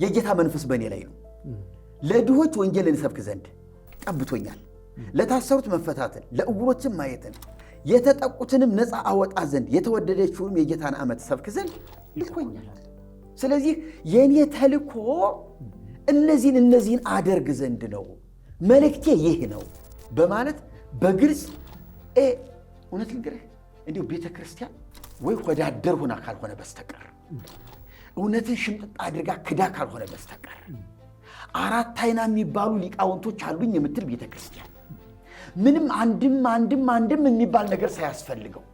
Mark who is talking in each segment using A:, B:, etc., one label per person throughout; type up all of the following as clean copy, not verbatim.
A: የጌታ መንፈስ በእኔ ላይ ነው። ለድሆች ወንጌልን ሰብክ ዘንድ ቀብቶኛል። ለታሰሩት መፈታትን፣ ለዕውሮችም ማየትን፣ የተጠቁትንም ነፃ አወጣ ዘንድ የተወደደችውንም የጌታን ዓመት ሰብክ ዘንድ ልኮኛል። ስለዚህ የኔ ተልኮ እነዚህን አደርግ ዘንድ ነው፣ መልእክቴ ይህ ነው በማለት በግልጽ እውነት ልንገርህ እንዲሁ ቤተ ክርስቲያን ወይ ወዳደር ሆና ካልሆነ በስተቀር እውነትን ሽምጥጥ አድርጋ ክዳ ካልሆነ በስተቀር አራት አይና የሚባሉ ሊቃውንቶች አሉኝ የምትል ቤተ ክርስቲያን ምንም አንድም የሚባል ነገር ሳያስፈልገው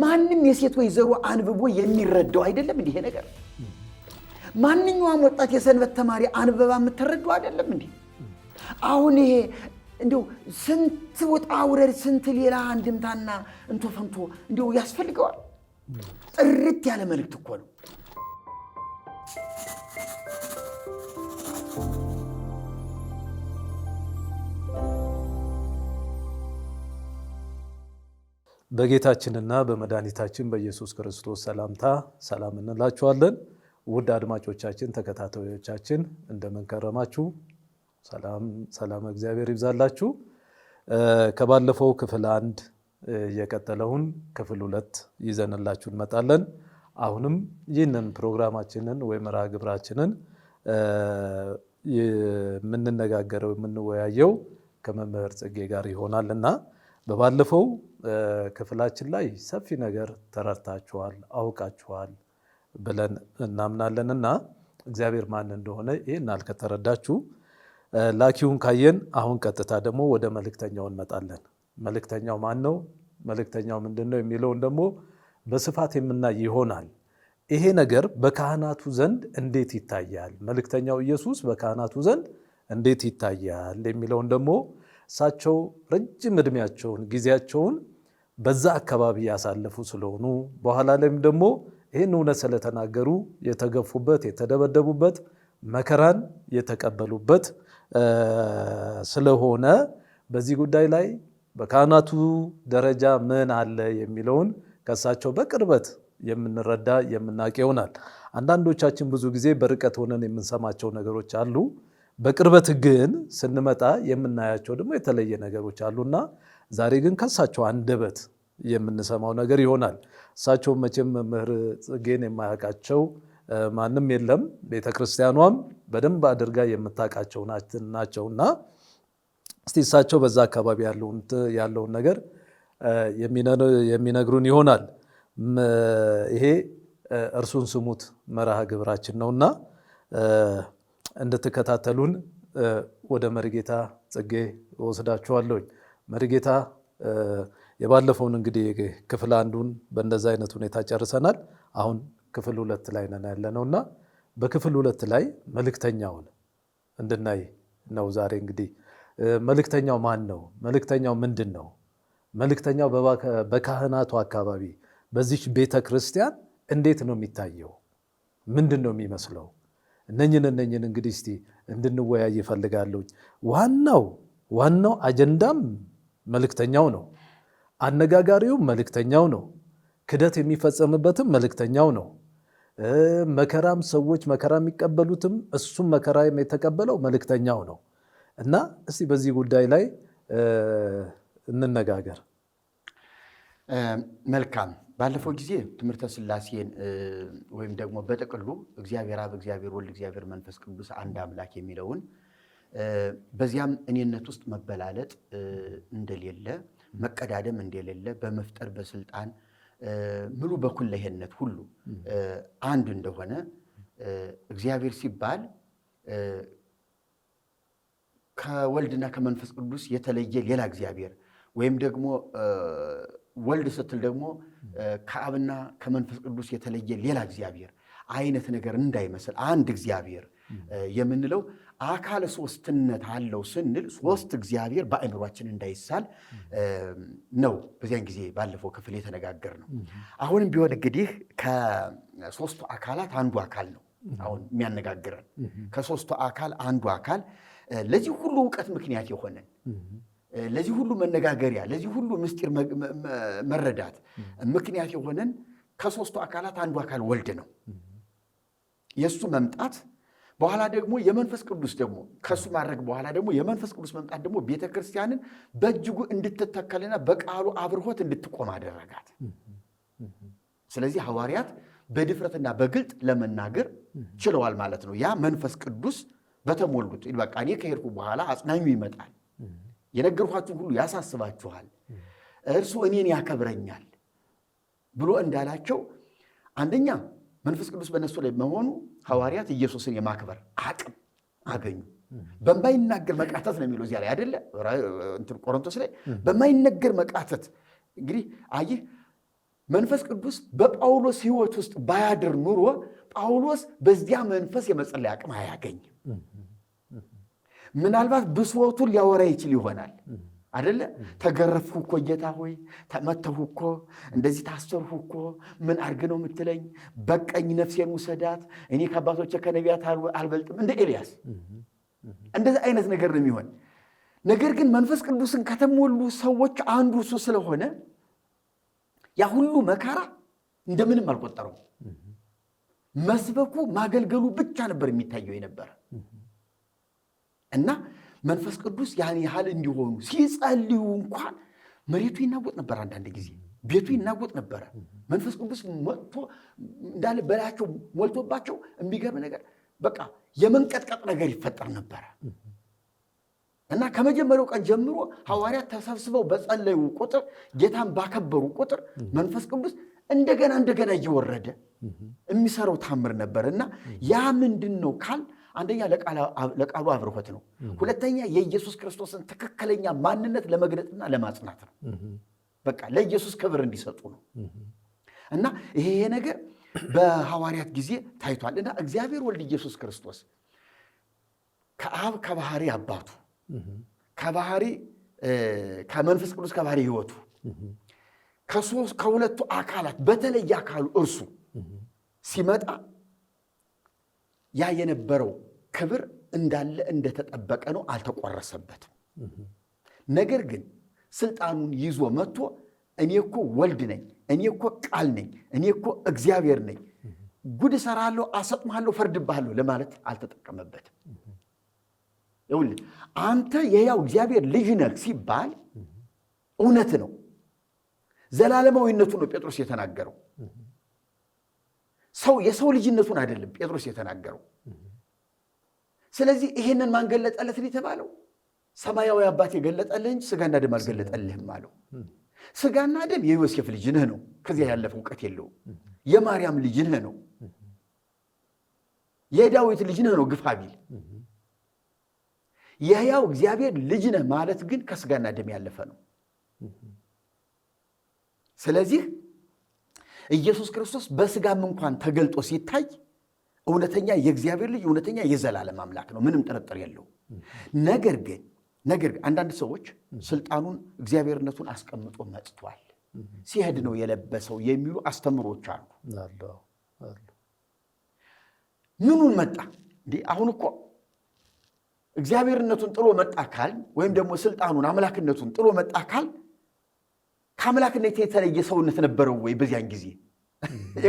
A: ማንም የሴት ወይዘሮ አንብቦ የሚረዳው አይደለም እንዲህ ነገር። ማንኛውም ወጣት የሰንበት ተማሪ አንብባ የምትረዳው አይደለም እንዲህ። አሁን ይሄ እንዲሁ ስንት ወጣ ውረድ ስንት ሌላ አንድምታና እንቶ ፈንቶ እንዲሁ ያስፈልገዋል። ጥርት ያለ መልእክት እኮ ነው።
B: በጌታችንና በመድኃኒታችን በኢየሱስ ክርስቶስ ሰላምታ ሰላም እንላችኋለን። ውድ አድማጮቻችን፣ ተከታታዮቻችን እንደምን ከረማችሁ? ሰላም እግዚአብሔር ይብዛላችሁ። ከባለፈው ክፍል 1 የቀጠለውን ክፍል 2 ይዘንላችሁ እንመጣለን። አሁንም ይህንን ፕሮግራማችንን ወይም መርሃ ግብራችንን የምንነጋገረው የምንወያየው ከመምህር ጽጌ ጋር ይሆናልና በባለፈው ክፍላችን ላይ ሰፊ ነገር ተረድታችኋል፣ አውቃችኋል ብለን እናምናለንና እግዚአብሔር ማን እንደሆነ ይህን አልከተረዳችሁ ላኪውን ካየን አሁን ቀጥታ ደግሞ ወደ መልእክተኛው እንመጣለን። መልእክተኛው ማን ነው? መልእክተኛው ምንድነው? የሚለውን ደግሞ በስፋት የምናይ ይሆናል። ይሄ ነገር በካህናቱ ዘንድ እንዴት ይታያል? መልእክተኛው ኢየሱስ በካህናቱ ዘንድ እንዴት ይታያል የሚለውን ደግሞ እሳቸው ረጅም ዕድሜያቸውን ጊዜያቸውን በዛ አካባቢ ያሳለፉ ስለሆኑ በኋላ ላይም ደግሞ ይህን እውነት ስለተናገሩ የተገፉበት፣ የተደበደቡበት፣ መከራን የተቀበሉበት ስለሆነ በዚህ ጉዳይ ላይ በካህናቱ ደረጃ ምን አለ የሚለውን ከእሳቸው በቅርበት የምንረዳ የምናውቅ ይሆናል። አንዳንዶቻችን ብዙ ጊዜ በርቀት ሆነን የምንሰማቸው ነገሮች አሉ። በቅርበት ግን ስንመጣ የምናያቸው ደግሞ የተለየ ነገሮች አሉና ዛሬ ግን ከእሳቸው አንደበት የምንሰማው ነገር ይሆናል። እሳቸው መቼም መምህር ጽጌን የማያውቃቸው ማንም የለም። ቤተክርስቲያኗም በደንብ አድርጋ የምታውቃቸው ናቸውና እስቲ እሳቸው በዛ አካባቢ ያለውን ነገር የሚነግሩን ይሆናል። ይሄ እርሱን ስሙት መርሃ ግብራችን ነውና እንድትከታተሉን ወደ መሪጌታ ጽጌ ወስዳችኋለሁኝ። መሪጌታ የባለፈውን እንግዲህ ክፍል 1ን በእንደዛ አይነት ሁኔታ ጨርሰናል። አሁን ክፍል 2 ላይ ነን ያለነውና በክፍል 2 ላይ መልእክተኛውን እንድናይ ነው ዛሬ። እንግዲህ መልእክተኛው ማን ነው? መልእክተኛው ምንድን ነው? መልእክተኛው በካህናቱ አካባቢ በዚህ ቤተ ክርስቲያን እንዴት ነው የሚታየው? ምንድን ነው የሚመስለው? እነኝን እንግዲህ እስቲ እንድንወያይ ይፈልጋለሁ። ዋናው አጀንዳም መልእክተኛው ነው። አነጋጋሪው መልእክተኛው ነው። ክደት የሚፈጸምበትም መልእክተኛው ነው። መከራም ሰዎች መከራ የሚቀበሉትም እሱም መከራ የተቀበለው መልእክተኛው ነው እና እስቲ በዚህ ጉዳይ ላይ እንነጋገር።
A: መልካም። ባለፈው ጊዜ ትምህርተ ሥላሴን ወይም ደግሞ በጥቅሉ እግዚአብሔር አብ፣ እግዚአብሔር ወልድ፣ እግዚአብሔር መንፈስ ቅዱስ አንድ አምላክ የሚለውን በዚያም እኔነት ውስጥ መበላለጥ እንደሌለ፣ መቀዳደም እንደሌለ፣ በመፍጠር በስልጣን ሙሉ በኩለሄነት ሁሉ አንድ እንደሆነ እግዚአብሔር ሲባል ከወልድና ከመንፈስ ቅዱስ የተለየ ሌላ እግዚአብሔር ወይም ደግሞ ወልድ ስትል ደግሞ ከአብና ከመንፈስ ቅዱስ የተለየ ሌላ እግዚአብሔር አይነት ነገር እንዳይመስል አንድ እግዚአብሔር የምንለው አካለ ሶስትነት አለው ስንል ሶስት እግዚአብሔር በአእምሯችን እንዳይሳል ነው። በዚያን ጊዜ ባለፈው ክፍል የተነጋገር ነው። አሁንም ቢሆን እንግዲህ ከሶስቱ አካላት አንዱ አካል ነው አሁን የሚያነጋግረን። ከሶስቱ አካል አንዱ አካል ለዚህ ሁሉ እውቀት ምክንያት የሆነን፣ ለዚህ ሁሉ መነጋገሪያ፣ ለዚህ ሁሉ ምስጢር መረዳት ምክንያት የሆነን ከሶስቱ አካላት አንዱ አካል ወልድ ነው። የእሱ መምጣት በኋላ ደግሞ የመንፈስ ቅዱስ ደግሞ ከሱ ማድረግ በኋላ ደግሞ የመንፈስ ቅዱስ መምጣት ደግሞ ቤተክርስቲያንን በእጅጉ እንድትተከልና በቃሉ አብርሆት እንድትቆም አደረጋት። ስለዚህ ሐዋርያት በድፍረትና በግልጥ ለመናገር ችለዋል ማለት ነው። ያ መንፈስ ቅዱስ በተሞሉት በቃ እኔ ከሄድኩ በኋላ አጽናኙ ይመጣል፣ የነገርኳችሁ ሁሉ ያሳስባችኋል፣ እርሱ እኔን ያከብረኛል ብሎ እንዳላቸው አንደኛ መንፈስ ቅዱስ በእነሱ ላይ መሆኑ ሐዋርያት ኢየሱስን የማክበር አቅም አገኙ። በማይናገር መቃተት ነው የሚለው እዚያ ላይ አይደለ? ቆሮንቶስ ላይ በማይነገር መቃተት። እንግዲህ አየህ መንፈስ ቅዱስ በጳውሎስ ሕይወት ውስጥ ባያድር ኑሮ ጳውሎስ በዚያ መንፈስ የመጸለይ አቅም አያገኝም። ምናልባት ብሶቱን ሊያወራ ይችል ይሆናል አይደለ? ተገረፍኩ እኮ ጌታ ሆይ፣ ተመተሁ እኮ፣ እንደዚህ ታሰርሁ እኮ፣ ምን አድርግ ነው የምትለኝ? በቀኝ ነፍሴን ውሰዳት፣ እኔ ከአባቶቼ ከነቢያት አልበልጥም፣ እንደ ኤልያስ እንደዚህ አይነት ነገር ነው የሚሆን። ነገር ግን መንፈስ ቅዱስን ከተሞሉ ሰዎች አንዱ እሱ ስለሆነ ያ ሁሉ መከራ እንደምንም አልቆጠረው። መስበኩ ማገልገሉ ብቻ ነበር የሚታየው የነበረ እና መንፈስ ቅዱስ ያን ያህል እንዲሆኑ ሲጸልዩ እንኳን መሬቱ ይናወጥ ነበር። አንዳንድ ጊዜ ቤቱ ይናወጥ ነበረ። መንፈስ ቅዱስ መጥቶ እንዳለ በላያቸው ሞልቶባቸው የሚገርም ነገር በቃ የመንቀጥቀጥ ነገር ይፈጠር ነበረ እና ከመጀመሪያው ቀን ጀምሮ ሐዋርያት ተሰብስበው በጸለዩ ቁጥር ጌታን ባከበሩ ቁጥር መንፈስ ቅዱስ እንደገና እየወረደ የሚሰራው ታምር ነበር እና ያ ምንድን ነው ካል አንደኛ ለቃሉ አብርሆት ነው። ሁለተኛ የኢየሱስ ክርስቶስን ትክክለኛ ማንነት ለመግለጥና ለማጽናት ነው። በቃ ለኢየሱስ ክብር እንዲሰጡ ነው እና ይሄ ነገር በሐዋርያት ጊዜ ታይቷል እና እግዚአብሔር ወልድ ኢየሱስ ክርስቶስ ከአብ ከባህሪ አባቱ ከባህሪ ከመንፈስ ቅዱስ ከባህሪ ሕይወቱ ከሁለቱ አካላት በተለየ አካሉ እርሱ ሲመጣ ያ የነበረው ክብር እንዳለ እንደተጠበቀ ነው፣ አልተቆረሰበትም። ነገር ግን ስልጣኑን ይዞ መጥቶ እኔ እኮ ወልድ ነኝ፣ እኔ እኮ ቃል ነኝ፣ እኔ እኮ እግዚአብሔር ነኝ፣ ጉድ እሰራለሁ፣ አሰጥምሃለሁ፣ ፈርድብሃለሁ ለማለት አልተጠቀመበትም። ይኸውልህ አንተ የሕያው እግዚአብሔር ልጅ ነህ ሲባል እውነት ነው። ዘላለማዊነቱን ነው ጴጥሮስ የተናገረው። የሰው ልጅነቱን አይደለም ጴጥሮስ የተናገረው። ስለዚህ ይሄንን ማን ገለጠለት የተባለው? ሰማያዊ አባት የገለጠልህ እንጂ ሥጋና ደም አልገለጠልህም አለው። ሥጋና ደም የዮሴፍ ልጅ ነህ ነው፣ ከዚያ ያለፈ እውቀት የለውም። የማርያም ልጅ ነህ ነው፣ የዳዊት ልጅ ነህ ነው ግፋ ቢል። የሕያው እግዚአብሔር ልጅ ነህ ማለት ግን ከሥጋና ደም ያለፈ ነው። ስለዚህ ኢየሱስ ክርስቶስ በሥጋም እንኳን ተገልጦ ሲታይ እውነተኛ የእግዚአብሔር ልጅ እውነተኛ የዘላለም አምላክ ነው፣ ምንም ጥርጥር የለው። ነገር ግን አንዳንድ ሰዎች ስልጣኑን እግዚአብሔርነቱን አስቀምጦ መጥቷል፣ ሲሄድ ነው የለበሰው የሚሉ አስተምሮች አሉ። ምኑን መጣ እንዴ? አሁን እኮ እግዚአብሔርነቱን ጥሎ መጣ ካል ወይም ደግሞ ስልጣኑን አምላክነቱን ጥሎ መጣ ካል ከአምላክነት የተለየ ሰውነት ነበረው ወይ? በዚያን ጊዜ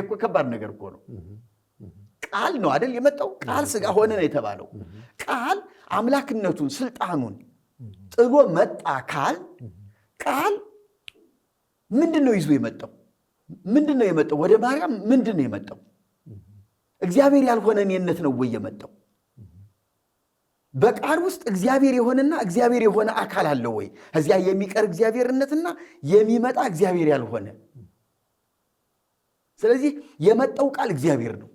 A: እኮ ከባድ ነገር እኮ ነው። ቃል ነው አይደል የመጣው? ቃል ሥጋ ሆነ ነው የተባለው። ቃል አምላክነቱን ስልጣኑን ጥሎ መጣ ካል ቃል ምንድን ነው ይዞ የመጣው? ምንድን ነው የመጣው? ወደ ማርያም ምንድን ነው የመጣው? እግዚአብሔር ያልሆነ እኔነት ነው ወይ የመጣው? በቃል ውስጥ እግዚአብሔር የሆነና እግዚአብሔር የሆነ አካል አለ ወይ? እዚያ የሚቀር እግዚአብሔርነትና የሚመጣ እግዚአብሔር ያልሆነ። ስለዚህ የመጣው ቃል እግዚአብሔር ነው።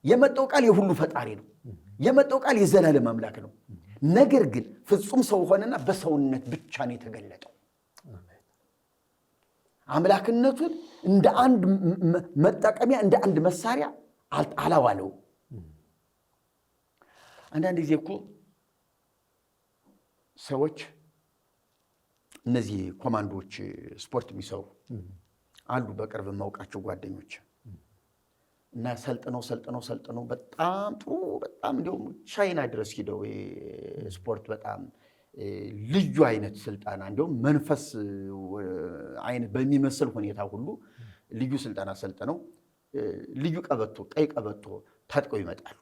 A: የመጣው ቃል የሁሉ ፈጣሪ ነው። የመጣው ቃል የዘላለም አምላክ ነው። ነገር ግን ፍጹም ሰው ሆነና በሰውነት ብቻ ነው የተገለጠው። አምላክነቱን እንደ አንድ መጠቀሚያ እንደ አንድ መሳሪያ አላዋለው። አንዳንድ ጊዜ እኮ ሰዎች እነዚህ ኮማንዶዎች ስፖርት የሚሰሩ አሉ፣ በቅርብ የማውቃቸው ጓደኞች እና ሰልጥነው በጣም ጥሩ በጣም እንዲሁም ቻይና ድረስ ሂደው ስፖርት በጣም ልዩ አይነት ስልጠና እንዲሁም መንፈስ አይነት በሚመስል ሁኔታ ሁሉ ልዩ ስልጠና ሰልጥነው ልዩ ቀበቶ ቀይ ቀበቶ ታጥቀው ይመጣሉ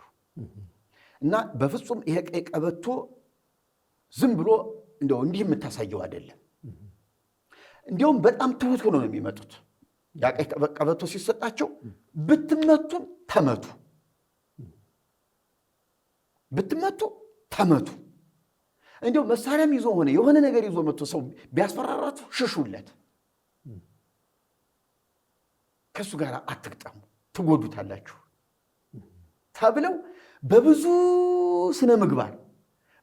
A: እና በፍጹም ይሄ ቀይ ቀበቶ ዝም ብሎ እንደው እንዲህ የምታሳየው አይደለም። እንዲያውም በጣም ትሁት ሆነው ነው የሚመጡት። ያ ቀይ ቀበቶ ሲሰጣቸው ብትመቱም ተመቱ፣ ብትመቱ ተመቱ። እንዲያው መሳሪያም ይዞ ሆነ የሆነ ነገር ይዞ መጥቶ ሰው ቢያስፈራራችሁ ሽሹለት፣ ከእሱ ጋር አትግጠሙ፣ ትጎዱታላችሁ ተብለው በብዙ ስነ ምግባር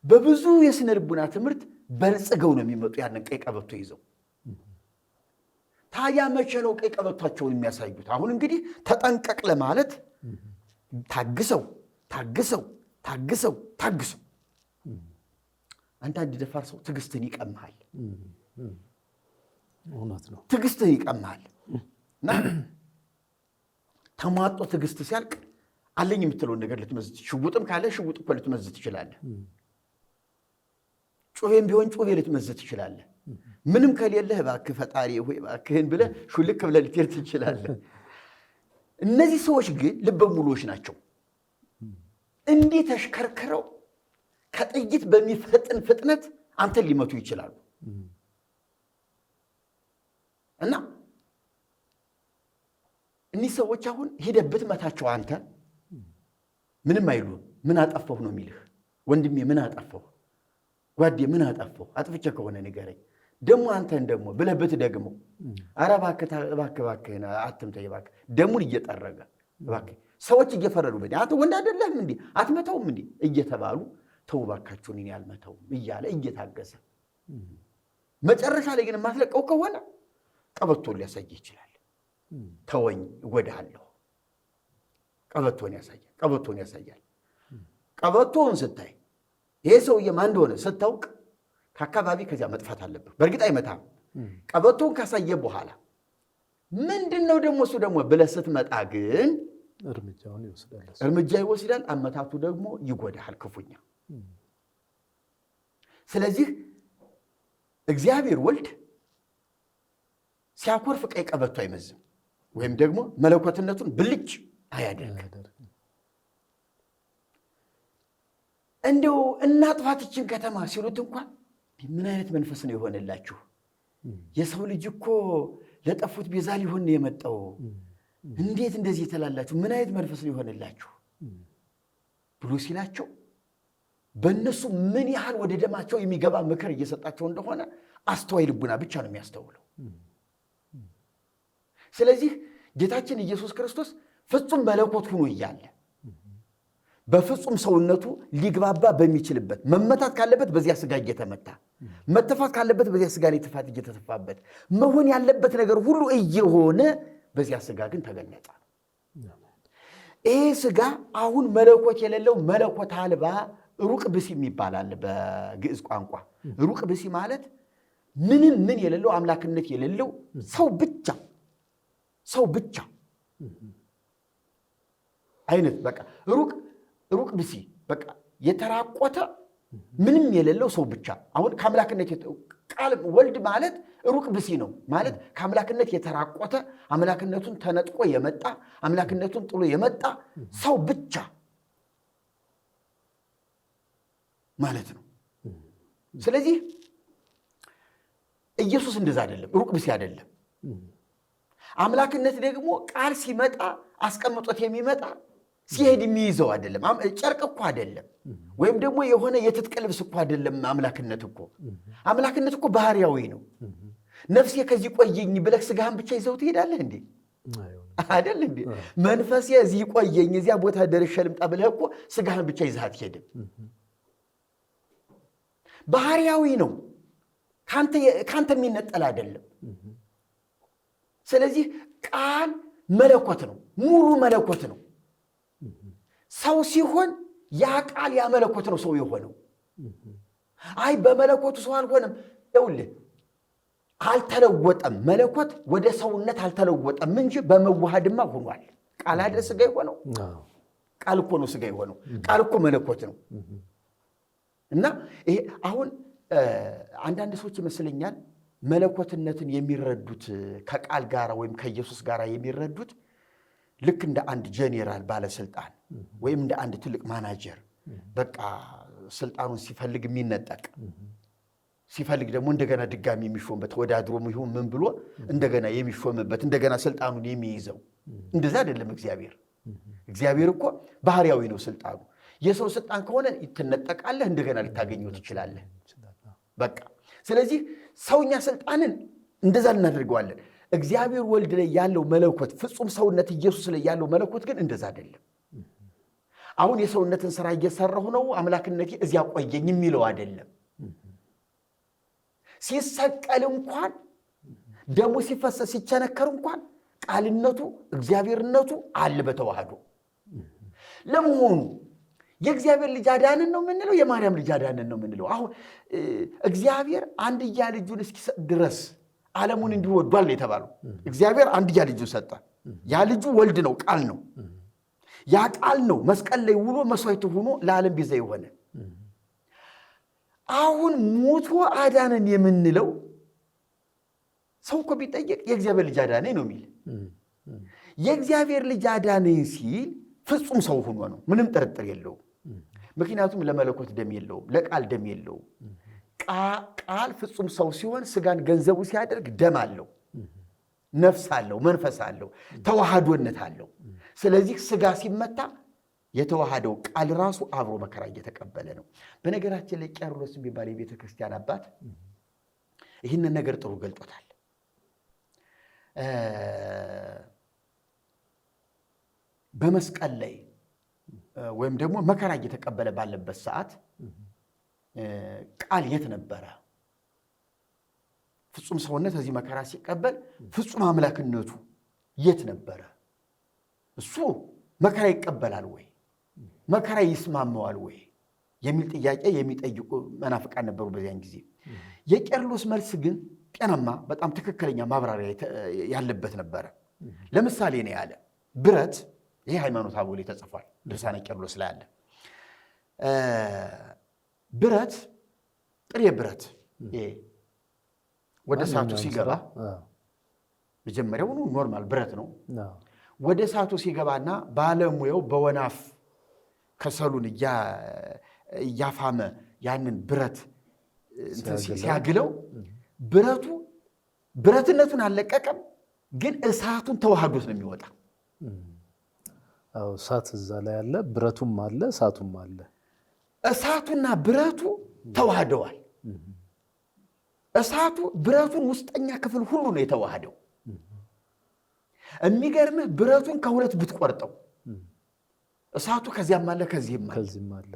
A: በብዙ የስነ ልቡና ትምህርት በልጽገው ነው የሚመጡ ያንን ቀይ ቀበቶ ይዘው። ታዲያ መቼ ነው ቀይ ቀበቷቸውን የሚያሳዩት? አሁን እንግዲህ ተጠንቀቅ ለማለት ታግሰው ታግሰው ታግሰው ታግሰው። አንዳንድ ደፋር ሰው ትዕግስትን ይቀማል።
B: እውነት ነው፣
A: ትዕግስትን ይቀማል። እና ተሟጦ ትዕግስት ሲያልቅ አለኝ የምትለውን ነገር ልትመዝ፣ ሽጉጥም ካለ ሽጉጥ እኮ ልትመዝ ትችላለህ። ጩቤም ቢሆን ጩቤ ልትመዝ ትችላለህ። ምንም ከሌለህ እባክህ ፈጣሪ ሆይ እባክህን ብለህ ሹልክ ብለህ ልትሄድ ትችላለህ። እነዚህ ሰዎች ግን ልበ ሙሉዎች ናቸው። እንዲህ ተሽከርክረው ከጥይት በሚፈጥን ፍጥነት አንተን ሊመቱ ይችላሉ። እና እኒህ ሰዎች አሁን ሄደህ ብትመታቸው አንተ ምንም አይሉም። ምን አጠፋሁ ነው የሚልህ። ወንድሜ ምን አጠፋሁ፣ ጓዴ ምን አጠፋሁ፣ አጥፍቼ ከሆነ ንገረኝ። ደግሞ አንተን ደግሞ ብለህ ብትደግመው ኧረ እባክህ እባክህን አትምተኝ እባክህ፣ ደሙን እየጠረገ እባክህ፣ ሰዎች እየፈረዱበት አንተ ወንድ አይደለህም እንዴ አትመታውም እንዴ እየተባሉ ተው እባካችሁን እኔ አልመታውም እያለ እየታገሰ መጨረሻ ላይ ግን የማትለቀው ከሆነ ቀበቶን ሊያሳይ ይችላል። ተወኝ እጎዳሃለሁ። ቀበቶን ያሳያል። ቀበቶውን ስታይ ይሄ ሰውዬ ማን እንደሆነ ስታውቅ ከአካባቢ ከዚያ መጥፋት አለብህ። በእርግጥ አይመታም። ቀበቶውን ካሳየ በኋላ ምንድነው ደግሞ እሱ ደግሞ ብለህ ስትመጣ ግን እርምጃ ይወስዳል። አመታቱ ደግሞ ይጎዳሃል ክፉኛ። ስለዚህ እግዚአብሔር ወልድ ሲያኮርፍ ቀይ ቀበቶ አይመዝም፣ ወይም ደግሞ መለኮትነቱን ብልጭ አያደርግ። እንደው እናጥፋትችን ከተማ ሲሉት እንኳን ምን አይነት መንፈስ ነው የሆነላችሁ? የሰው ልጅ እኮ ለጠፉት ቤዛ ሊሆን ነው የመጣው። እንዴት እንደዚህ የተላላችሁ? ምን አይነት መንፈስ ነው የሆነላችሁ ብሎ ሲላቸው በእነሱ ምን ያህል ወደ ደማቸው የሚገባ ምክር እየሰጣቸው እንደሆነ አስተዋይ ልቡና ብቻ ነው የሚያስተውለው። ስለዚህ ጌታችን ኢየሱስ ክርስቶስ ፍጹም መለኮት ሆኖ እያለ በፍጹም ሰውነቱ ሊግባባ በሚችልበት መመታት ካለበት በዚያ ስጋ እየተመታ መተፋት ካለበት በዚያ ስጋ ላይ ትፋት እየተተፋበት መሆን ያለበት ነገር ሁሉ እየሆነ በዚያ ስጋ ግን ተገለጠ። ይሄ ስጋ አሁን መለኮት የሌለው መለኮት አልባ ሩቅ ብሲ ይባላል በግዕዝ ቋንቋ። ሩቅ ብሲ ማለት ምንም ምን የሌለው አምላክነት የሌለው ሰው ብቻ አይነት በቃ ሩቅ ብሲ በቃ የተራቆተ ምንም የሌለው ሰው ብቻ። አሁን ከአምላክነት ቃል ወልድ ማለት ሩቅ ብሲ ነው ማለት ከአምላክነት የተራቆተ አምላክነቱን ተነጥቆ የመጣ አምላክነቱን ጥሎ የመጣ ሰው ብቻ ማለት ነው። ስለዚህ ኢየሱስ እንደዛ አይደለም፣ ሩቅ ብሲ አይደለም። አምላክነት ደግሞ ቃል ሲመጣ አስቀምጦት የሚመጣ ሲሄድ የሚይዘው አይደለም። ጨርቅ እኮ አይደለም፣ ወይም ደግሞ የሆነ የትጥቅ ልብስ እኮ አይደለም። አምላክነት እኮ ባህሪያዊ ነው። ነፍሴ ከዚህ ቆየኝ ብለህ ስጋህን ብቻ ይዘው ትሄዳለህ እንዴ? አይደል እንዴ? መንፈሴ እዚህ ቆየኝ እዚያ ቦታ ደርሼ ልምጣ ብለህ እኮ ስጋህን ብቻ ይዘህ አትሄድም። ባህሪያዊ ነው፣ ካንተ የሚነጠል አይደለም። ስለዚህ ቃል መለኮት ነው፣ ሙሉ መለኮት ነው። ሰው ሲሆን ያ ቃል ያ መለኮት ነው ሰው የሆነው። አይ በመለኮቱ ሰው አልሆነም። ይኸውልህ አልተለወጠም። መለኮት ወደ ሰውነት አልተለወጠም እንጂ በመዋሃድማ ሆኗል። ቃል አይደል ስጋ የሆነው? ቃል እኮ ነው ስጋ የሆነው። ቃል እኮ መለኮት ነው። እና ይሄ አሁን አንዳንድ ሰዎች ይመስለኛል መለኮትነትን የሚረዱት ከቃል ጋር ወይም ከኢየሱስ ጋር የሚረዱት ልክ እንደ አንድ ጄኔራል ባለስልጣን ወይም እንደ አንድ ትልቅ ማናጀር በቃ ስልጣኑን ሲፈልግ የሚነጠቅ ሲፈልግ ደግሞ እንደገና ድጋሚ የሚሾምበት ወዳድሮም ይሁን ምን ብሎ እንደገና የሚሾምበት እንደገና ስልጣኑን የሚይዘው እንደዛ አይደለም እግዚአብሔር። እግዚአብሔር እኮ ባህሪያዊ ነው ስልጣኑ። የሰው ስልጣን ከሆነ ትነጠቃለህ፣ እንደገና ልታገኘው ትችላለህ። በቃ ስለዚህ ሰውኛ ስልጣንን እንደዛ እናደርገዋለን። እግዚአብሔር ወልድ ላይ ያለው መለኮት ፍጹም ሰውነት ኢየሱስ ላይ ያለው መለኮት ግን እንደዛ አይደለም። አሁን የሰውነትን ስራ እየሰራሁ ነው አምላክነቴ እዚያ ቆየኝ የሚለው አይደለም። ሲሰቀል እንኳን ደሙ ሲፈሰስ ሲቸነከር እንኳን ቃልነቱ እግዚአብሔርነቱ አለ በተዋህዶ። ለመሆኑ የእግዚአብሔር ልጅ አዳነን ነው የምንለው የማርያም ልጅ አዳነን ነው የምንለው? አሁን እግዚአብሔር አንድያ ልጁን እስኪሰጥ ድረስ ዓለሙን እንዲሁ ወዷል የተባለው እግዚአብሔር አንድያ ልጁን ሰጠ። ያ ልጁ ወልድ ነው፣ ቃል ነው። ያ ቃል ነው መስቀል ላይ ውሎ መስዋዕት ሆኖ ለዓለም ቤዛ የሆነ። አሁን ሞቶ አዳነን የምንለው ሰው እኮ ቢጠየቅ የእግዚአብሔር ልጅ አዳነኝ ነው የሚል። የእግዚአብሔር ልጅ አዳነኝ ሲል ፍጹም ሰው ሆኖ ነው፣ ምንም ጥርጥር የለውም። ምክንያቱም ለመለኮት ደም የለውም፣ ለቃል ደም የለውም። ቃል ፍጹም ሰው ሲሆን ስጋን ገንዘቡ ሲያደርግ ደም አለው፣ ነፍስ አለው፣ መንፈስ አለው፣ ተዋህዶነት አለው። ስለዚህ ስጋ ሲመታ የተዋሃደው ቃል ራሱ አብሮ መከራ እየተቀበለ ነው። በነገራችን ላይ ቄርሎስ የሚባል የቤተ ክርስቲያን አባት ይህንን ነገር ጥሩ ገልጦታል። በመስቀል ላይ ወይም ደግሞ መከራ እየተቀበለ ባለበት ሰዓት ቃል የት ነበረ? ፍጹም ሰውነት እዚህ መከራ ሲቀበል ፍጹም አምላክነቱ የት ነበረ? እሱ መከራ ይቀበላል ወይ? መከራ ይስማማዋል ወይ የሚል ጥያቄ የሚጠይቁ መናፍቃን ነበሩ በዚያን ጊዜ። የቄርሎስ መልስ ግን ጤናማ በጣም ትክክለኛ ማብራሪያ ያለበት ነበረ። ለምሳሌ ነው ያለ ብረት፣ ይሄ ሃይማኖተ አበው ላይ ተጽፏል፣ ድርሳነ ቄርሎስ ላይ አለ። ብረት፣ ጥሬ ብረት ወደ እሳቱ ሲገባ መጀመሪያውኑ ኖርማል ብረት ነው። ወደ እሳቱ ሲገባና ባለሙያው በወናፍ ከሰሉን እያፋመ ያንን ብረት ሲያግለው ብረቱ ብረትነቱን አልለቀቀም፣ ግን እሳቱን ተዋህዶት ነው የሚወጣ።
B: እሳት እዛ ላይ አለ፣ ብረቱም አለ፣ እሳቱም አለ።
A: እሳቱና ብረቱ ተዋህደዋል። እሳቱ ብረቱን ውስጠኛ ክፍል ሁሉ ነው የተዋህደው። የሚገርምህ ብረቱን ከሁለት ብትቆርጠው እሳቱ ከዚያም አለ ከዚህም አለ።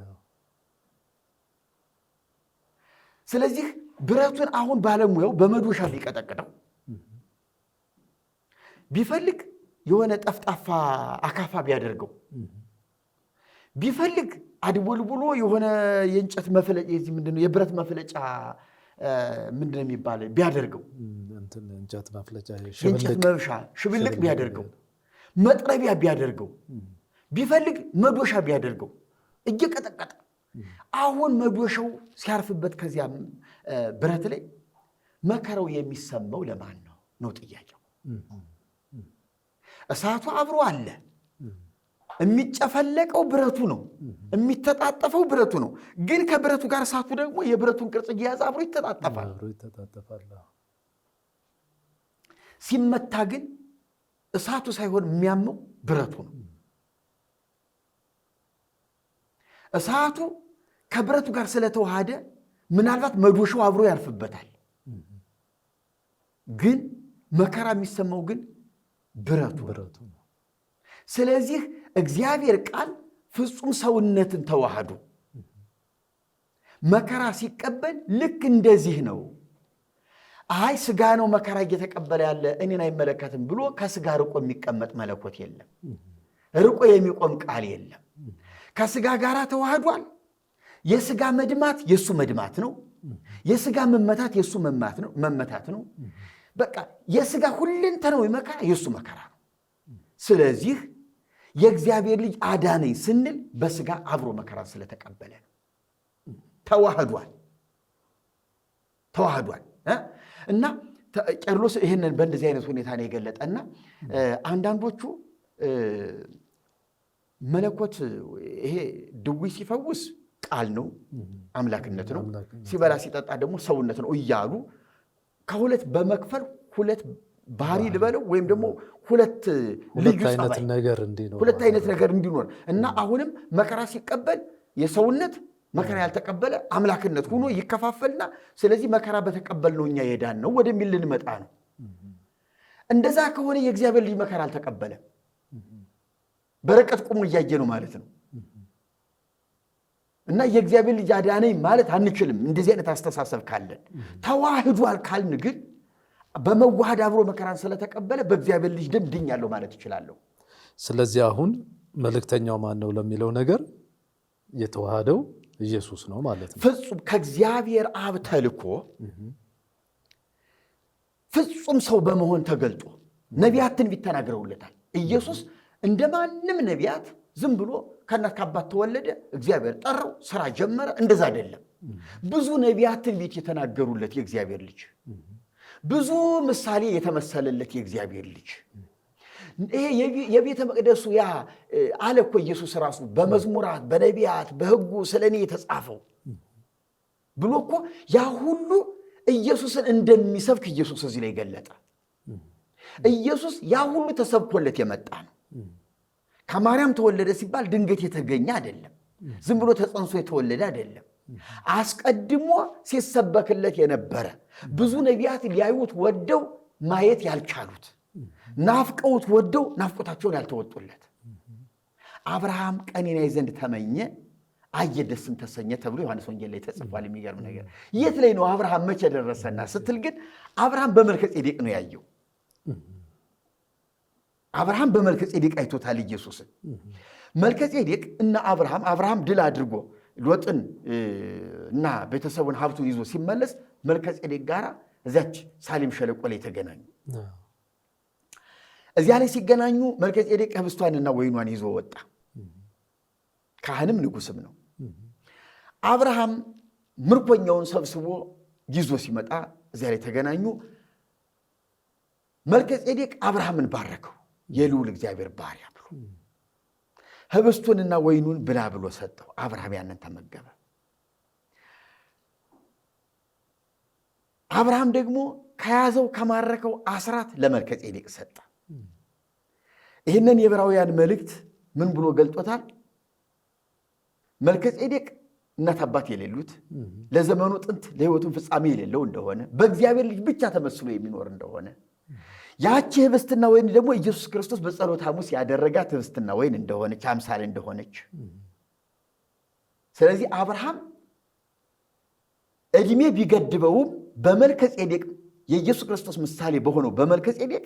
A: ስለዚህ ብረቱን አሁን ባለሙያው በመዶሻ ቢቀጠቅጠው ቢፈልግ የሆነ ጠፍጣፋ አካፋ ቢያደርገው ቢፈልግ አድቦልብሎ የሆነ የእንጨት መፍለጫ የዚህ ምንድነው የብረት መፍለጫ ምንድነው የሚባል ቢያደርገው
B: እንጨት መፍለጫ
A: የእንጨት መብሻ ሽብልቅ ቢያደርገው መጥረቢያ ቢያደርገው ቢፈልግ መዶሻ ቢያደርገው እየቀጠቀጠ አሁን መዶሻው ሲያርፍበት ከዚያ ብረት ላይ መከራው የሚሰማው ለማን ነው ነው ጥያቄው። እሳቱ አብሮ አለ፣ የሚጨፈለቀው ብረቱ ነው፣ የሚተጣጠፈው ብረቱ ነው። ግን ከብረቱ ጋር እሳቱ ደግሞ የብረቱን ቅርጽ እየያዘ አብሮ ይተጣጠፋል። ሲመታ ግን እሳቱ ሳይሆን የሚያመው ብረቱ ነው። እሳቱ ከብረቱ ጋር ስለተዋሃደ ምናልባት መዶሻው አብሮ ያርፍበታል። ግን መከራ የሚሰማው ግን ብረቱ ነው። ስለዚህ እግዚአብሔር ቃል ፍጹም ሰውነትን ተዋህዶ መከራ ሲቀበል ልክ እንደዚህ ነው። አይ ስጋ ነው መከራ እየተቀበለ ያለ እኔን አይመለከትም ብሎ ከስጋ ርቆ የሚቀመጥ መለኮት የለም። ርቆ የሚቆም ቃል የለም። ከስጋ ጋር ተዋህዷል። የስጋ መድማት የሱ መድማት ነው። የስጋ መመታት የሱ መመታት ነው። በቃ የስጋ ሁለንተናዊ መከራ የሱ መከራ ነው። ስለዚህ የእግዚአብሔር ልጅ አዳነኝ ስንል በስጋ አብሮ መከራ ስለተቀበለ ነው። ተዋህዷል እና ቄርሎስ ይህንን በእንደዚህ አይነት ሁኔታ ነው የገለጠና አንዳንዶቹ መለኮት ይሄ ድዊ ሲፈውስ ቃል ነው፣ አምላክነት ነው። ሲበላ ሲጠጣ ደግሞ ሰውነት ነው እያሉ ከሁለት በመክፈል ሁለት ባህሪ ልበለው ወይም ደግሞ ሁለት ልዩ ሁለት አይነት ነገር እንዲኖር እና አሁንም መከራ ሲቀበል የሰውነት መከራ ያልተቀበለ አምላክነት ሆኖ ይከፋፈልና ስለዚህ መከራ በተቀበልነው እኛ የዳን ነው ወደሚል ልንመጣ ነው። እንደዛ ከሆነ የእግዚአብሔር ልጅ መከራ አልተቀበለም፣ በረቀት ቆሞ እያየ ነው ማለት ነው። እና የእግዚአብሔር ልጅ አዳነኝ ማለት አንችልም። እንደዚህ አይነት አስተሳሰብ ካለን ተዋህዷል ካልን ግን በመዋሃድ አብሮ መከራን ስለተቀበለ በእግዚአብሔር ልጅ ደም ድኛለሁ ማለት እችላለሁ።
B: ስለዚህ አሁን መልእክተኛው ማን ነው ለሚለው ነገር የተዋሃደው ኢየሱስ ነው ማለት ነው።
A: ፍጹም ከእግዚአብሔር አብ ተልኮ ፍጹም ሰው በመሆን ተገልጦ ነቢያት ትንቢት ተናግረውለታል። ኢየሱስ እንደማንም ነቢያት ዝም ብሎ ከእናት ከአባት ተወለደ፣ እግዚአብሔር ጠራው፣ ስራ ጀመረ። እንደዛ አይደለም። ብዙ ነቢያት ትንቢት የተናገሩለት የእግዚአብሔር ልጅ፣ ብዙ ምሳሌ የተመሰለለት የእግዚአብሔር ልጅ። ይሄ የቤተ መቅደሱ ያ አለ እኮ ኢየሱስ ራሱ በመዝሙራት በነቢያት በሕጉ ስለኔ የተጻፈው ብሎ እኮ ያ ሁሉ ኢየሱስን እንደሚሰብክ ኢየሱስ እዚህ ላይ ገለጠ። ኢየሱስ ያ ሁሉ ተሰብኮለት የመጣ ነው። ከማርያም ተወለደ ሲባል ድንገት የተገኘ አይደለም። ዝም ብሎ ተጸንሶ የተወለደ አይደለም። አስቀድሞ ሲሰበክለት የነበረ ብዙ ነቢያት ሊያዩት ወደው ማየት ያልቻሉት፣ ናፍቀውት ወደው ናፍቆታቸውን ያልተወጡለት። አብርሃም ቀኔን ያይ ዘንድ ተመኘ፣ አየ ደስም ተሰኘ ተብሎ ዮሐንስ ወንጌል ላይ ተጽፏል። የሚገርም ነገር የት ላይ ነው አብርሃም መቼ ደረሰና ስትል ግን አብርሃም በመልከ ጼዴቅ ነው ያየው። አብርሃም በመልከ ጼዴቅ አይቶታል ኢየሱስን። መልከ ጼዴቅ እና አብርሃም ድል አድርጎ ሎጥን እና ቤተሰቡን ሀብቱን ይዞ ሲመለስ መልከ ጼዴቅ ጋር እዛች ሳሌም ሸለቆ ላይ ተገናኙ። እዚያ ላይ ሲገናኙ መልከ ጼዴቅ ህብስቷንና ወይኗን ይዞ ወጣ። ካህንም ንጉስም ነው። አብርሃም ምርኮኛውን ሰብስቦ ይዞ ሲመጣ እዚያ ላይ ተገናኙ። መልከ ጼዴቅ አብርሃምን ባረከው፣ የልዑል እግዚአብሔር ባሪያ ብሎ ህብስቱንና ወይኑን ብላ ብሎ ሰጠው። አብርሃም ያንን ተመገበ። አብርሃም ደግሞ ከያዘው ከማረከው አስራት ለመልከ ጼዴቅ ሰጠ። ይህንን የዕብራውያን መልእክት ምን ብሎ ገልጦታል? መልከ ጼዴቅ እናት አባት የሌሉት፣ ለዘመኑ ጥንት ለህይወቱን ፍጻሜ የሌለው እንደሆነ፣ በእግዚአብሔር ልጅ ብቻ ተመስሎ የሚኖር እንደሆነ፣ ያቺ ህብስትና ወይን ደግሞ ኢየሱስ ክርስቶስ በጸሎተ ሐሙስ ያደረጋት ህብስትና ወይን እንደሆነች አምሳል እንደሆነች። ስለዚህ አብርሃም እድሜ ቢገድበውም በመልከ ጼዴቅ የኢየሱስ ክርስቶስ ምሳሌ በሆነው በመልከ ጼዴቅ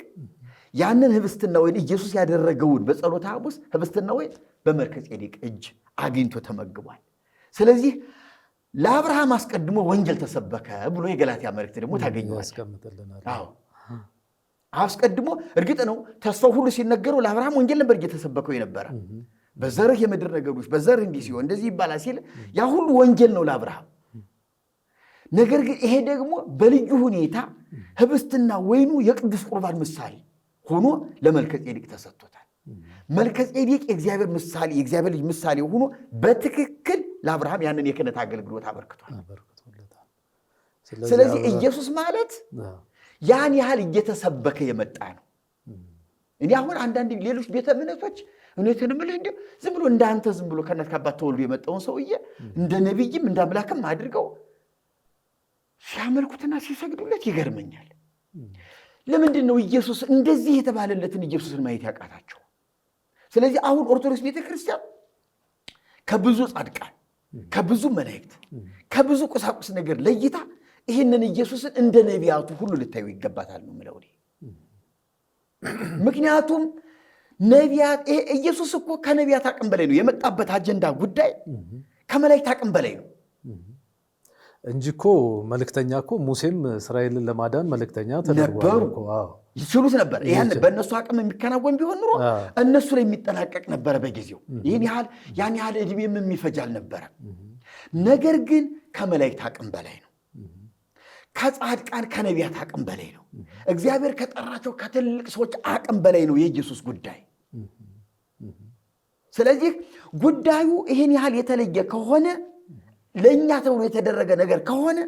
A: ያንን ህብስትና ወይን ኢየሱስ ያደረገውን በጸሎተ ሐሙስ ህብስትና ወይን በመልከ ጼዴቅ እጅ አግኝቶ ተመግቧል። ስለዚህ ለአብርሃም አስቀድሞ ወንጌል ተሰበከ ብሎ የገላትያ መልእክት ደግሞ ታገኘዋል። አስቀድሞ እርግጥ ነው ተስፋው ሁሉ ሲነገረው ለአብርሃም ወንጌል ነበር እየተሰበከው የነበረ። በዘርህ የምድር ነገዶች በዘርህ እንዲህ ሲሆን እንደዚህ ይባላል ሲል ያ ሁሉ ወንጌል ነው ለአብርሃም። ነገር ግን ይሄ ደግሞ በልዩ ሁኔታ ህብስትና ወይኑ የቅዱስ ቁርባን ምሳሌ ሆኖ ለመልከ ጼዴቅ ተሰጥቶታል። መልከ ጼዴቅ የእግዚአብሔር ምሳሌ የእግዚአብሔር ልጅ ምሳሌ ሆኖ በትክክል ለአብርሃም ያንን የክህነት አገልግሎት አበርክቷል። ስለዚህ ኢየሱስ ማለት ያን ያህል እየተሰበከ የመጣ ነው። እኔ አሁን አንዳንድ ሌሎች ቤተ እምነቶች እውነትን እምልህ እንዲሁ ዝም ብሎ እንዳንተ ዝም ብሎ ከእናት ከአባት ተወልዶ የመጣውን ሰውዬ እንደ ነቢይም እንደ አምላክም አድርገው ሲያመልኩትና ሲሰግዱለት ይገርመኛል። ለምንድን ነው ኢየሱስ እንደዚህ የተባለለትን ኢየሱስን ማየት ያቃታቸው? ስለዚህ አሁን ኦርቶዶክስ ቤተክርስቲያን ከብዙ ጻድቃን፣ ከብዙ መላእክት፣ ከብዙ ቁሳቁስ ነገር ለይታ ይህንን ኢየሱስን እንደ ነቢያቱ ሁሉ ልታዩ ይገባታል ነው የምለው። ምክንያቱም ነቢያት ኢየሱስ እኮ ከነቢያት አቅም በላይ ነው። የመጣበት አጀንዳ ጉዳይ ከመላእክት አቅም በላይ ነው
B: እንጂ እኮ መልእክተኛ እኮ ሙሴም እስራኤልን ለማዳን መልእክተኛ ተደርጓል እኮ።
A: ይችሉት ነበር። ያን በእነሱ አቅም የሚከናወን ቢሆን ኑሮ እነሱ ላይ የሚጠናቀቅ ነበረ በጊዜው። ያን ያህል ዕድሜም የሚፈጅ አልነበረ። ነገር ግን ከመላእክት አቅም በላይ ነው። ከጻድቃን ከነቢያት አቅም በላይ ነው። እግዚአብሔር ከጠራቸው ከትልቅ ሰዎች አቅም በላይ ነው የኢየሱስ ጉዳይ። ስለዚህ ጉዳዩ ይህን ያህል የተለየ ከሆነ ለእኛ ተብሎ የተደረገ ነገር ከሆነ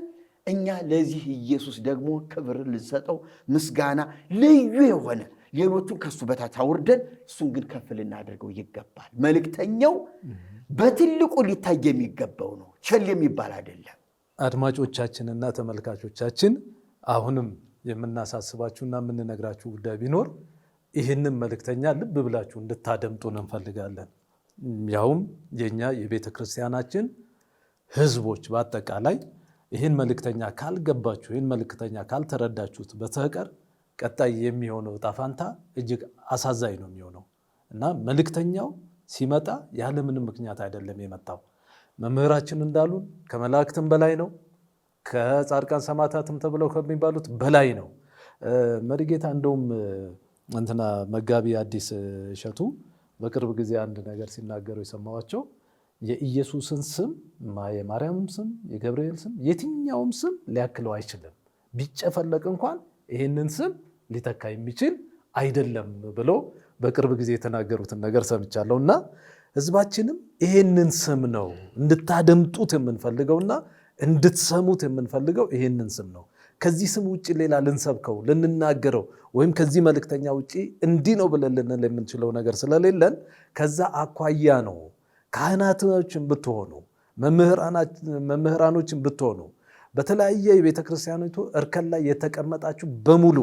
A: እኛ ለዚህ ኢየሱስ ደግሞ ክብር ልንሰጠው ምስጋና ልዩ የሆነ ሌሎቹን ከሱ በታች አውርደን እሱን ግን ከፍ ልናደርገው ይገባል። መልእክተኛው በትልቁ ሊታይ የሚገባው ነው፣ ቸል የሚባል አይደለም።
B: አድማጮቻችንና ተመልካቾቻችን አሁንም የምናሳስባችሁና የምንነግራችሁ ጉዳይ ቢኖር ይህንን መልእክተኛ ልብ ብላችሁ እንድታደምጡን እንፈልጋለን። ያውም የኛ የቤተ ክርስቲያናችን ህዝቦች በአጠቃላይ ይህን መልእክተኛ ካልገባችሁ፣ ይህን መልእክተኛ ካልተረዳችሁት በስተቀር ቀጣይ የሚሆነው ዕጣ ፈንታ እጅግ አሳዛኝ ነው የሚሆነው እና መልእክተኛው ሲመጣ ያለምንም ምክንያት አይደለም የመጣው። መምህራችን እንዳሉን ከመላእክትም በላይ ነው፣ ከጻድቃን ሰማዕታትም ተብለው ከሚባሉት በላይ ነው። መሪጌታ እንደውም እንትና መጋቢ አዲስ እሸቱ በቅርብ ጊዜ አንድ ነገር ሲናገሩ የሰማዋቸው የኢየሱስን ስም የማርያምም ስም የገብርኤል ስም የትኛውም ስም ሊያክለው አይችልም፣ ቢጨፈለቅ እንኳን ይህንን ስም ሊተካ የሚችል አይደለም ብሎ በቅርብ ጊዜ የተናገሩትን ነገር ሰምቻለሁ። እና ህዝባችንም ይህንን ስም ነው እንድታደምጡት የምንፈልገውና እንድትሰሙት የምንፈልገው ይህንን ስም ነው። ከዚህ ስም ውጭ ሌላ ልንሰብከው ልንናገረው ወይም ከዚህ መልእክተኛ ውጭ እንዲህ ነው ብለን ልንል የምንችለው ነገር ስለሌለን ከዛ አኳያ ነው ካህናቶችን ብትሆኑ መምህራኖችን ብትሆኑ በተለያየ የቤተ ክርስቲያኒቱ እርከን ላይ የተቀመጣችሁ በሙሉ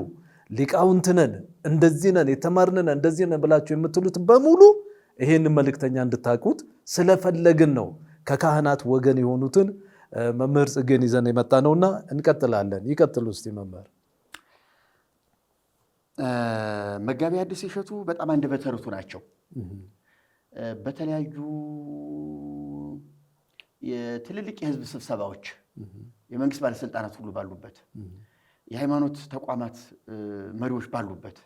B: ሊቃውንት ነን፣ እንደዚህ ነን፣ የተማርን ነን፣ እንደዚህ ነን ብላችሁ የምትሉት በሙሉ ይሄን መልእክተኛ እንድታውቁት ስለፈለግን ነው ከካህናት ወገን የሆኑትን መምህር ጽጌን ይዘን የመጣ ነውና እንቀጥላለን። ይቀጥሉ እስቲ መምህር።
A: መጋቢ አዲስ እሸቱ በጣም አንደበተ ርቱዕ ናቸው። በተለያዩ የትልልቅ የህዝብ ስብሰባዎች የመንግስት ባለስልጣናት ሁሉ ባሉበት፣ የሃይማኖት ተቋማት መሪዎች ባሉበት፣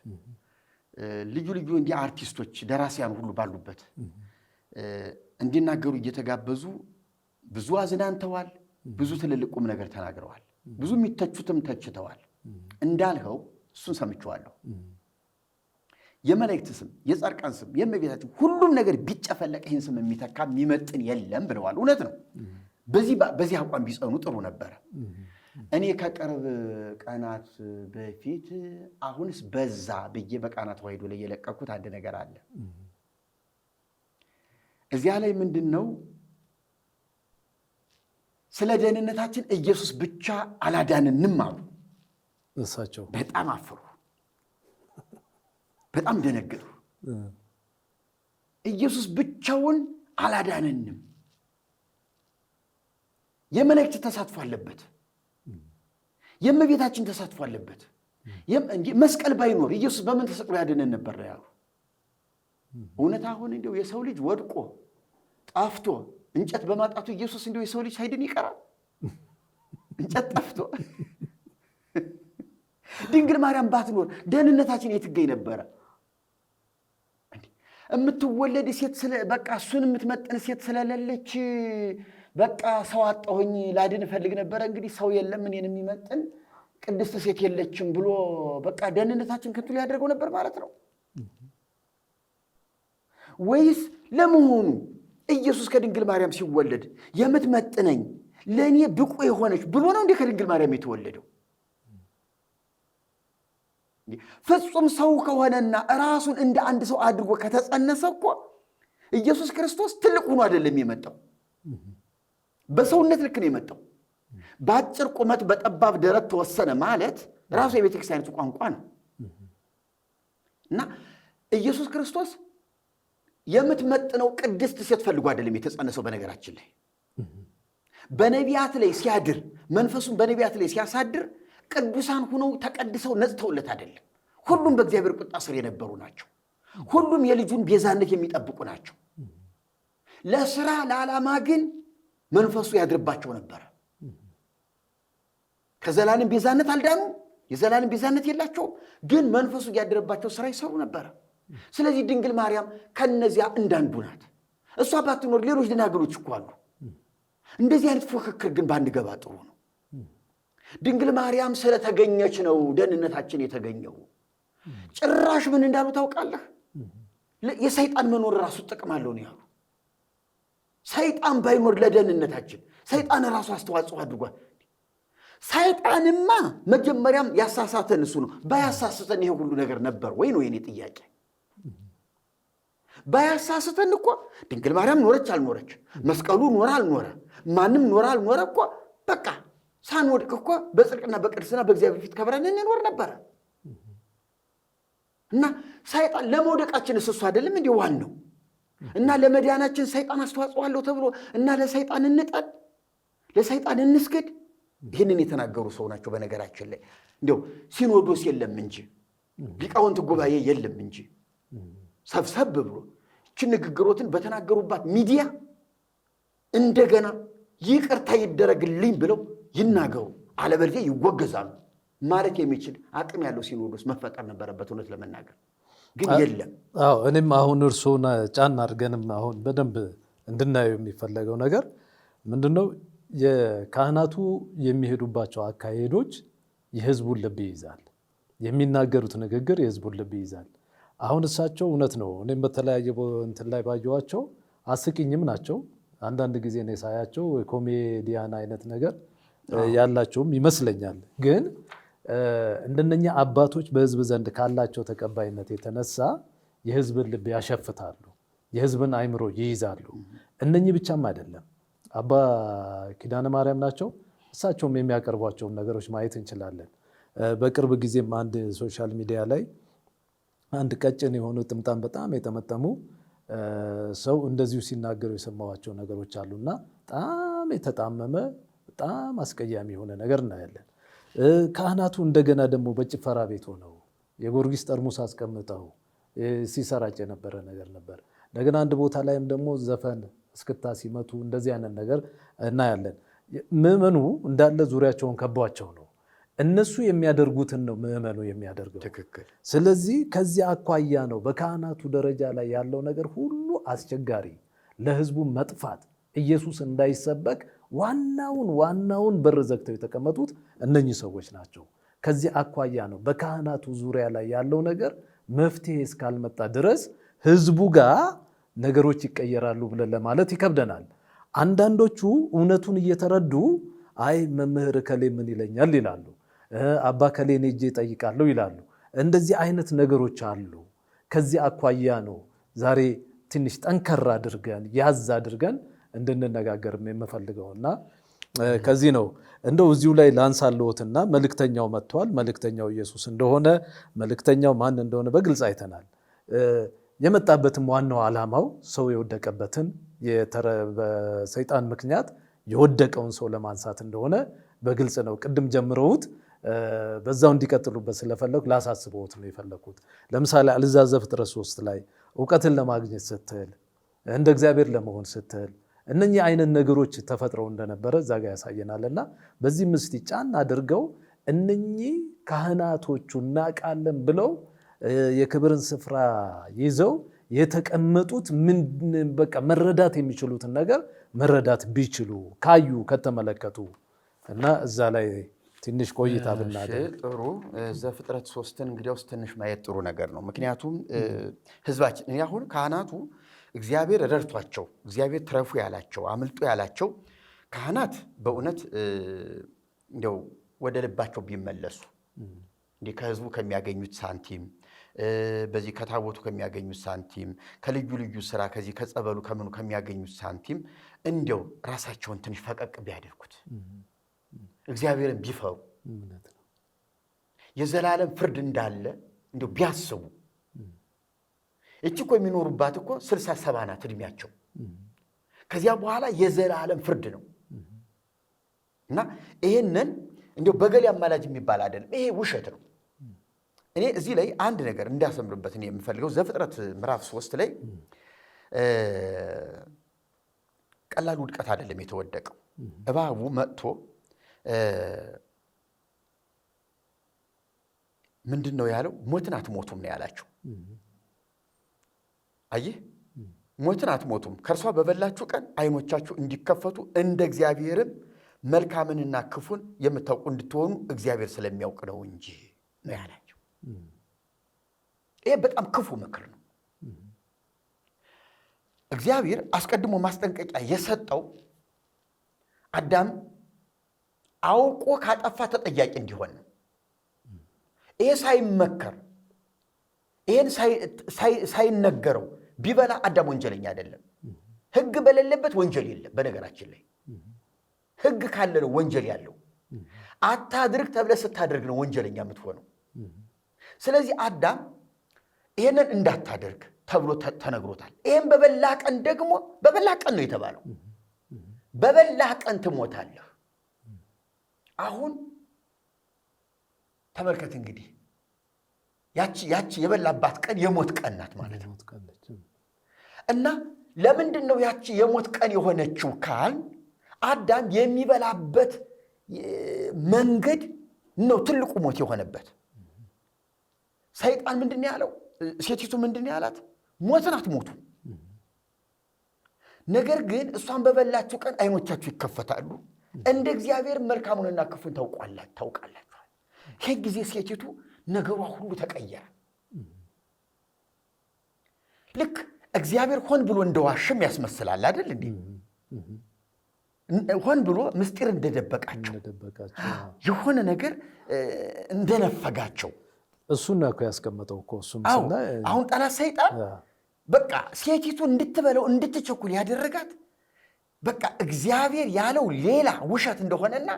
A: ልዩ ልዩ እንዲህ አርቲስቶች ደራሲያን ሁሉ ባሉበት እንዲናገሩ እየተጋበዙ ብዙ አዝናንተዋል፣ ብዙ ትልልቅ ቁም ነገር ተናግረዋል፣ ብዙ የሚተቹትም ተችተዋል። እንዳልኸው እሱን ሰምቼዋለሁ። የመላእክት ስም፣ የጻድቃን ስም፣ የእመቤታችን ሁሉም ነገር ቢጨፈለቅ ይህን ስም የሚተካ የሚመጥን የለም ብለዋል። እውነት ነው። በዚህ አቋም ቢጸኑ ጥሩ ነበረ። እኔ ከቅርብ ቀናት በፊት አሁንስ በዛ ብዬ በቃና ተዋሕዶ ላይ የለቀኩት አንድ ነገር አለ። እዚያ ላይ ምንድን ነው ስለ ደህንነታችን ኢየሱስ ብቻ አላዳንንም አሉ።
B: እሳቸው
A: በጣም አፈሩ፣ በጣም ደነገጡ። ኢየሱስ ብቻውን አላዳንንም፣ የመላእክት ተሳትፎ አለበት፣ የእመቤታችን ተሳትፎ አለበት። መስቀል ባይኖር ኢየሱስ በምን ተሰቅሎ ያድነን ነበር ያሉ። እውነት አሁን እንዲያው የሰው ልጅ ወድቆ ጠፍቶ እንጨት በማጣቱ ኢየሱስ እንዲያው የሰው ልጅ ሳይድን ይቀራል? እንጨት ጠፍቶ ድንግል ማርያም ባትኖር ደህንነታችን የት ይገኝ ነበረ? የምትወለድ ሴት በቃ እሱን የምትመጥን ሴት ስለሌለች በቃ ሰው አጣሁኝ ላድን እፈልግ ነበረ። እንግዲህ ሰው የለም እኔን የሚመጥን ቅድስት ሴት የለችም ብሎ በቃ ደህንነታችን ከንቱ ሊያደርገው ነበር ማለት ነው? ወይስ ለመሆኑ ኢየሱስ ከድንግል ማርያም ሲወለድ የምትመጥነኝ ለእኔ ብቁ የሆነች ብሎ ነው እንዴ ከድንግል ማርያም የተወለደው? ፍጹም ሰው ከሆነና ራሱን እንደ አንድ ሰው አድርጎ ከተጸነሰ እኮ ኢየሱስ ክርስቶስ ትልቅ ሆኖ አይደለም የመጣው፣ በሰውነት ልክ ነው የመጣው። በአጭር ቁመት በጠባብ ደረት ተወሰነ ማለት ራሱ የቤተ ክርስቲያኒቱ ቋንቋ ነው። እና ኢየሱስ ክርስቶስ የምትመጥነው ቅድስት ሴት ፈልጎ አይደለም የተጸነሰው። በነገራችን ላይ በነቢያት ላይ ሲያድር፣ መንፈሱን በነቢያት ላይ ሲያሳድር ቅዱሳን ሆነው ተቀድሰው ነጽተውለት አይደለም። ሁሉም በእግዚአብሔር ቁጣ ስር የነበሩ ናቸው። ሁሉም የልጁን ቤዛነት የሚጠብቁ ናቸው። ለስራ ለዓላማ ግን መንፈሱ ያድርባቸው ነበረ። ከዘላለም ቤዛነት አልዳኑ፣ የዘላለም ቤዛነት የላቸውም። ግን መንፈሱ ያድርባቸው ስራ ይሰሩ ነበረ። ስለዚህ ድንግል ማርያም ከነዚያ እንዳንዱ ናት። እሷ ባትኖር ሌሎች ደናግሎች እኮ አሉ። እንደዚህ አይነት ፉክክር ግን ባንገባ ጥሩ ነው። ድንግል ማርያም ስለተገኘች ነው ደህንነታችን የተገኘው። ጭራሽ ምን እንዳሉ ታውቃለህ? የሰይጣን መኖር ራሱ ጥቅም አለው ነው ያሉ። ሰይጣን ባይኖር ለደህንነታችን ሰይጣን ራሱ አስተዋጽኦ አድርጓል። ሰይጣንማ መጀመሪያም ያሳሳተን እሱ ነው። ባያሳስተን ይሄ ሁሉ ነገር ነበር ወይ ነው የኔ ጥያቄ። ባያሳስተን እኮ ድንግል ማርያም ኖረች አልኖረች፣ መስቀሉ ኖረ አልኖረ፣ ማንም ኖረ አልኖረ እኮ በቃ ሳንወድቅ እኮ በጽድቅና በቅድስና በእግዚአብሔር ፊት ከብረን እንኖር ነበረ። እና ሰይጣን ለመውደቃችን እሱ አይደለም እንዴ ዋናው? እና ለመዳናችን ሰይጣን አስተዋጽኦ አለው ተብሎ እና ለሰይጣን እንጠን፣ ለሰይጣን እንስገድ? ይህንን የተናገሩ ሰው ናቸው። በነገራችን ላይ እንዲያው ሲኖዶስ የለም እንጂ ሊቃውንት ጉባኤ የለም እንጂ ሰብሰብ ብሎ ይህችን ንግግሮትን በተናገሩባት ሚዲያ እንደገና ይቅርታ ይደረግልኝ ብለው ይናገሩ፣ አለበለዚያ ይወገዛሉ ማለት የሚችል አቅም ያለው ሲኖዶስ መፈጠር ነበረበት። እውነት ለመናገር ግን የለም።
B: እኔም አሁን እርሶን ጫን አድርገንም አሁን በደንብ እንድናየው የሚፈለገው ነገር ምንድነው? የካህናቱ የሚሄዱባቸው አካሄዶች የህዝቡን ልብ ይይዛል። የሚናገሩት ንግግር የህዝቡን ልብ ይይዛል። አሁን እሳቸው እውነት ነው፣ እኔም በተለያየ እንትን ላይ ባየኋቸው አስቂኝም ናቸው። አንዳንድ ጊዜ ነው ሳያቸው የኮሜዲያን አይነት ነገር ያላቸውም ይመስለኛል። ግን እንደነኛ አባቶች በህዝብ ዘንድ ካላቸው ተቀባይነት የተነሳ የህዝብን ልብ ያሸፍታሉ፣ የህዝብን አይምሮ ይይዛሉ። እነኚህ ብቻም አይደለም፣ አባ ኪዳነ ማርያም ናቸው። እሳቸውም የሚያቀርቧቸውን ነገሮች ማየት እንችላለን። በቅርብ ጊዜም አንድ ሶሻል ሚዲያ ላይ አንድ ቀጭን የሆኑ ጥምጣም በጣም የጠመጠሙ ሰው እንደዚሁ ሲናገሩ የሰማዋቸው ነገሮች አሉና በጣም የተጣመመ በጣም አስቀያሚ የሆነ ነገር እናያለን። ካህናቱ እንደገና ደግሞ በጭፈራ ቤት ሆነው የጊዮርጊስ ጠርሙስ አስቀምጠው ሲሰራጭ የነበረ ነገር ነበር። እንደገና አንድ ቦታ ላይም ደግሞ ዘፈን እስክታ ሲመቱ እንደዚህ አይነት ነገር እናያለን። ምዕመኑ እንዳለ ዙሪያቸውን ከቧቸው ነው። እነሱ የሚያደርጉትን ነው ምዕመኑ የሚያደርገው።
A: ትክክል።
B: ስለዚህ ከዚህ አኳያ ነው በካህናቱ ደረጃ ላይ ያለው ነገር ሁሉ አስቸጋሪ፣ ለህዝቡ መጥፋት፣ ኢየሱስ እንዳይሰበክ ዋናውን በር ዘግተው የተቀመጡት እነኚህ ሰዎች ናቸው። ከዚህ አኳያ ነው በካህናቱ ዙሪያ ላይ ያለው ነገር መፍትሄ እስካልመጣ ድረስ ህዝቡ ጋር ነገሮች ይቀየራሉ ብለን ለማለት ይከብደናል። አንዳንዶቹ እውነቱን እየተረዱ አይ መምህር ከሌ ምን ይለኛል ይላሉ፣ አባ ከሌን ሄጄ እጠይቃለሁ ይላሉ። እንደዚህ አይነት ነገሮች አሉ። ከዚህ አኳያ ነው ዛሬ ትንሽ ጠንከር አድርገን ያዝ አድርገን እንድንነጋገር የምፈልገውና ከዚህ ነው እንደው እዚሁ ላይ ላንሳልዎትና መልእክተኛው መጥቷል። መልእክተኛው ኢየሱስ እንደሆነ መልእክተኛው ማን እንደሆነ በግልጽ አይተናል። የመጣበትም ዋናው ዓላማው ሰው የወደቀበትን በሰይጣን ምክንያት የወደቀውን ሰው ለማንሳት እንደሆነ በግልጽ ነው። ቅድም ጀምረውት በዛው እንዲቀጥሉበት ስለፈለኩ ላሳስበውት ነው የፈለኩት። ለምሳሌ አልዕዛዘ ፍጥረት 3 ላይ እውቀትን ለማግኘት ስትል እንደ እግዚአብሔር ለመሆን ስትል እነኚህ አይነት ነገሮች ተፈጥረው እንደነበረ እዛ ጋር ያሳየናልና በዚህ ምስቲ ጫን አድርገው እነኚህ ካህናቶቹ እናውቃለን ብለው የክብርን ስፍራ ይዘው የተቀመጡት ምን በቃ መረዳት የሚችሉትን ነገር መረዳት ቢችሉ ካዩ ከተመለከቱ እና እዛ ላይ ትንሽ ቆይታ ብናደርግ
A: ጥሩ። ዘፍጥረት 3ን እንግዲያውስ ትንሽ ማየት ጥሩ ነገር ነው። ምክንያቱም ህዝባችን አሁን ካህናቱ እግዚአብሔር ረድቷቸው እግዚአብሔር ትረፉ ያላቸው አምልጡ ያላቸው ካህናት በእውነት እንደው ወደ ልባቸው ቢመለሱ እንዲህ ከህዝቡ ከሚያገኙት ሳንቲም በዚህ ከታቦቱ ከሚያገኙት ሳንቲም ከልዩ ልዩ ስራ ከዚህ ከጸበሉ ከምኑ ከሚያገኙት ሳንቲም እንደው ራሳቸውን ትንሽ ፈቀቅ ቢያደርጉት እግዚአብሔርን ቢፈሩ የዘላለም ፍርድ እንዳለ እንደው ቢያስቡ። እቺ እኮ የሚኖሩባት እኮ 60-70 ናት እድሜያቸው። ከዚያ በኋላ የዘላለም ፍርድ ነው እና ይሄንን እንደው በገሌ አማላጅ የሚባል አይደለም። ይሄ ውሸት ነው። እኔ እዚህ ላይ አንድ ነገር እንዳሰምርበት እኔ የምፈልገው ዘፍጥረት ምዕራፍ 3 ላይ ቀላል ውድቀት አይደለም የተወደቀው። እባቡ መጥቶ ምንድን ነው ያለው? ሞትን አትሞቱም ነው ያላቸው። አየህ፣ ሞትን አትሞቱም፣ ከእርሷ በበላችሁ ቀን ዓይኖቻችሁ እንዲከፈቱ እንደ እግዚአብሔርም መልካምንና ክፉን የምታውቁ እንድትሆኑ እግዚአብሔር ስለሚያውቅ ነው እንጂ ነው ያላቸው። ይሄ በጣም ክፉ ምክር ነው። እግዚአብሔር አስቀድሞ ማስጠንቀቂያ የሰጠው አዳም አውቆ ካጠፋ ተጠያቂ እንዲሆን ነው። ይሄ ሳይመከር ይሄን ሳይነገረው ቢበላ አዳም ወንጀለኛ አይደለም። ሕግ በሌለበት ወንጀል የለም። በነገራችን ላይ ሕግ ካለ ነው ወንጀል ያለው። አታድርግ ተብለህ ስታደርግ ነው ወንጀለኛ የምትሆነው። ስለዚህ አዳም ይሄንን እንዳታደርግ ተብሎ ተነግሮታል። ይሄን በበላ ቀን ደግሞ በበላ ቀን ነው የተባለው። በበላ ቀን ትሞታለህ። አሁን ተመልከት እንግዲህ ያቺ የበላባት ቀን የሞት ቀን ናት ማለት ነው። እና ለምንድን ነው ያቺ የሞት ቀን የሆነችው ካል አዳም የሚበላበት መንገድ ነው ትልቁ ሞት የሆነበት። ሰይጣን ምንድን ያለው? ሴቲቱ ምንድን ያላት? ሞትን አትሞቱ፣ ነገር ግን እሷን በበላችሁ ቀን አይኖቻችሁ ይከፈታሉ፣ እንደ እግዚአብሔር መልካሙንና ክፉን ታውቃላችኋል። ይህ ጊዜ ሴቲቱ ነገሯ ሁሉ ተቀየረ። ልክ እግዚአብሔር ሆን ብሎ እንደዋሽም ያስመስላል አይደል እንዴ? ሆን ብሎ ምስጢር እንደደበቃቸው የሆነ ነገር እንደነፈጋቸው
B: እሱን ነው ያስቀመጠው እኮ። እሱም
A: አሁን ጠላት ሰይጣን በቃ ሴቲቱ እንድትበለው እንድትቸኩል ያደረጋት በቃ እግዚአብሔር ያለው ሌላ ውሸት እንደሆነና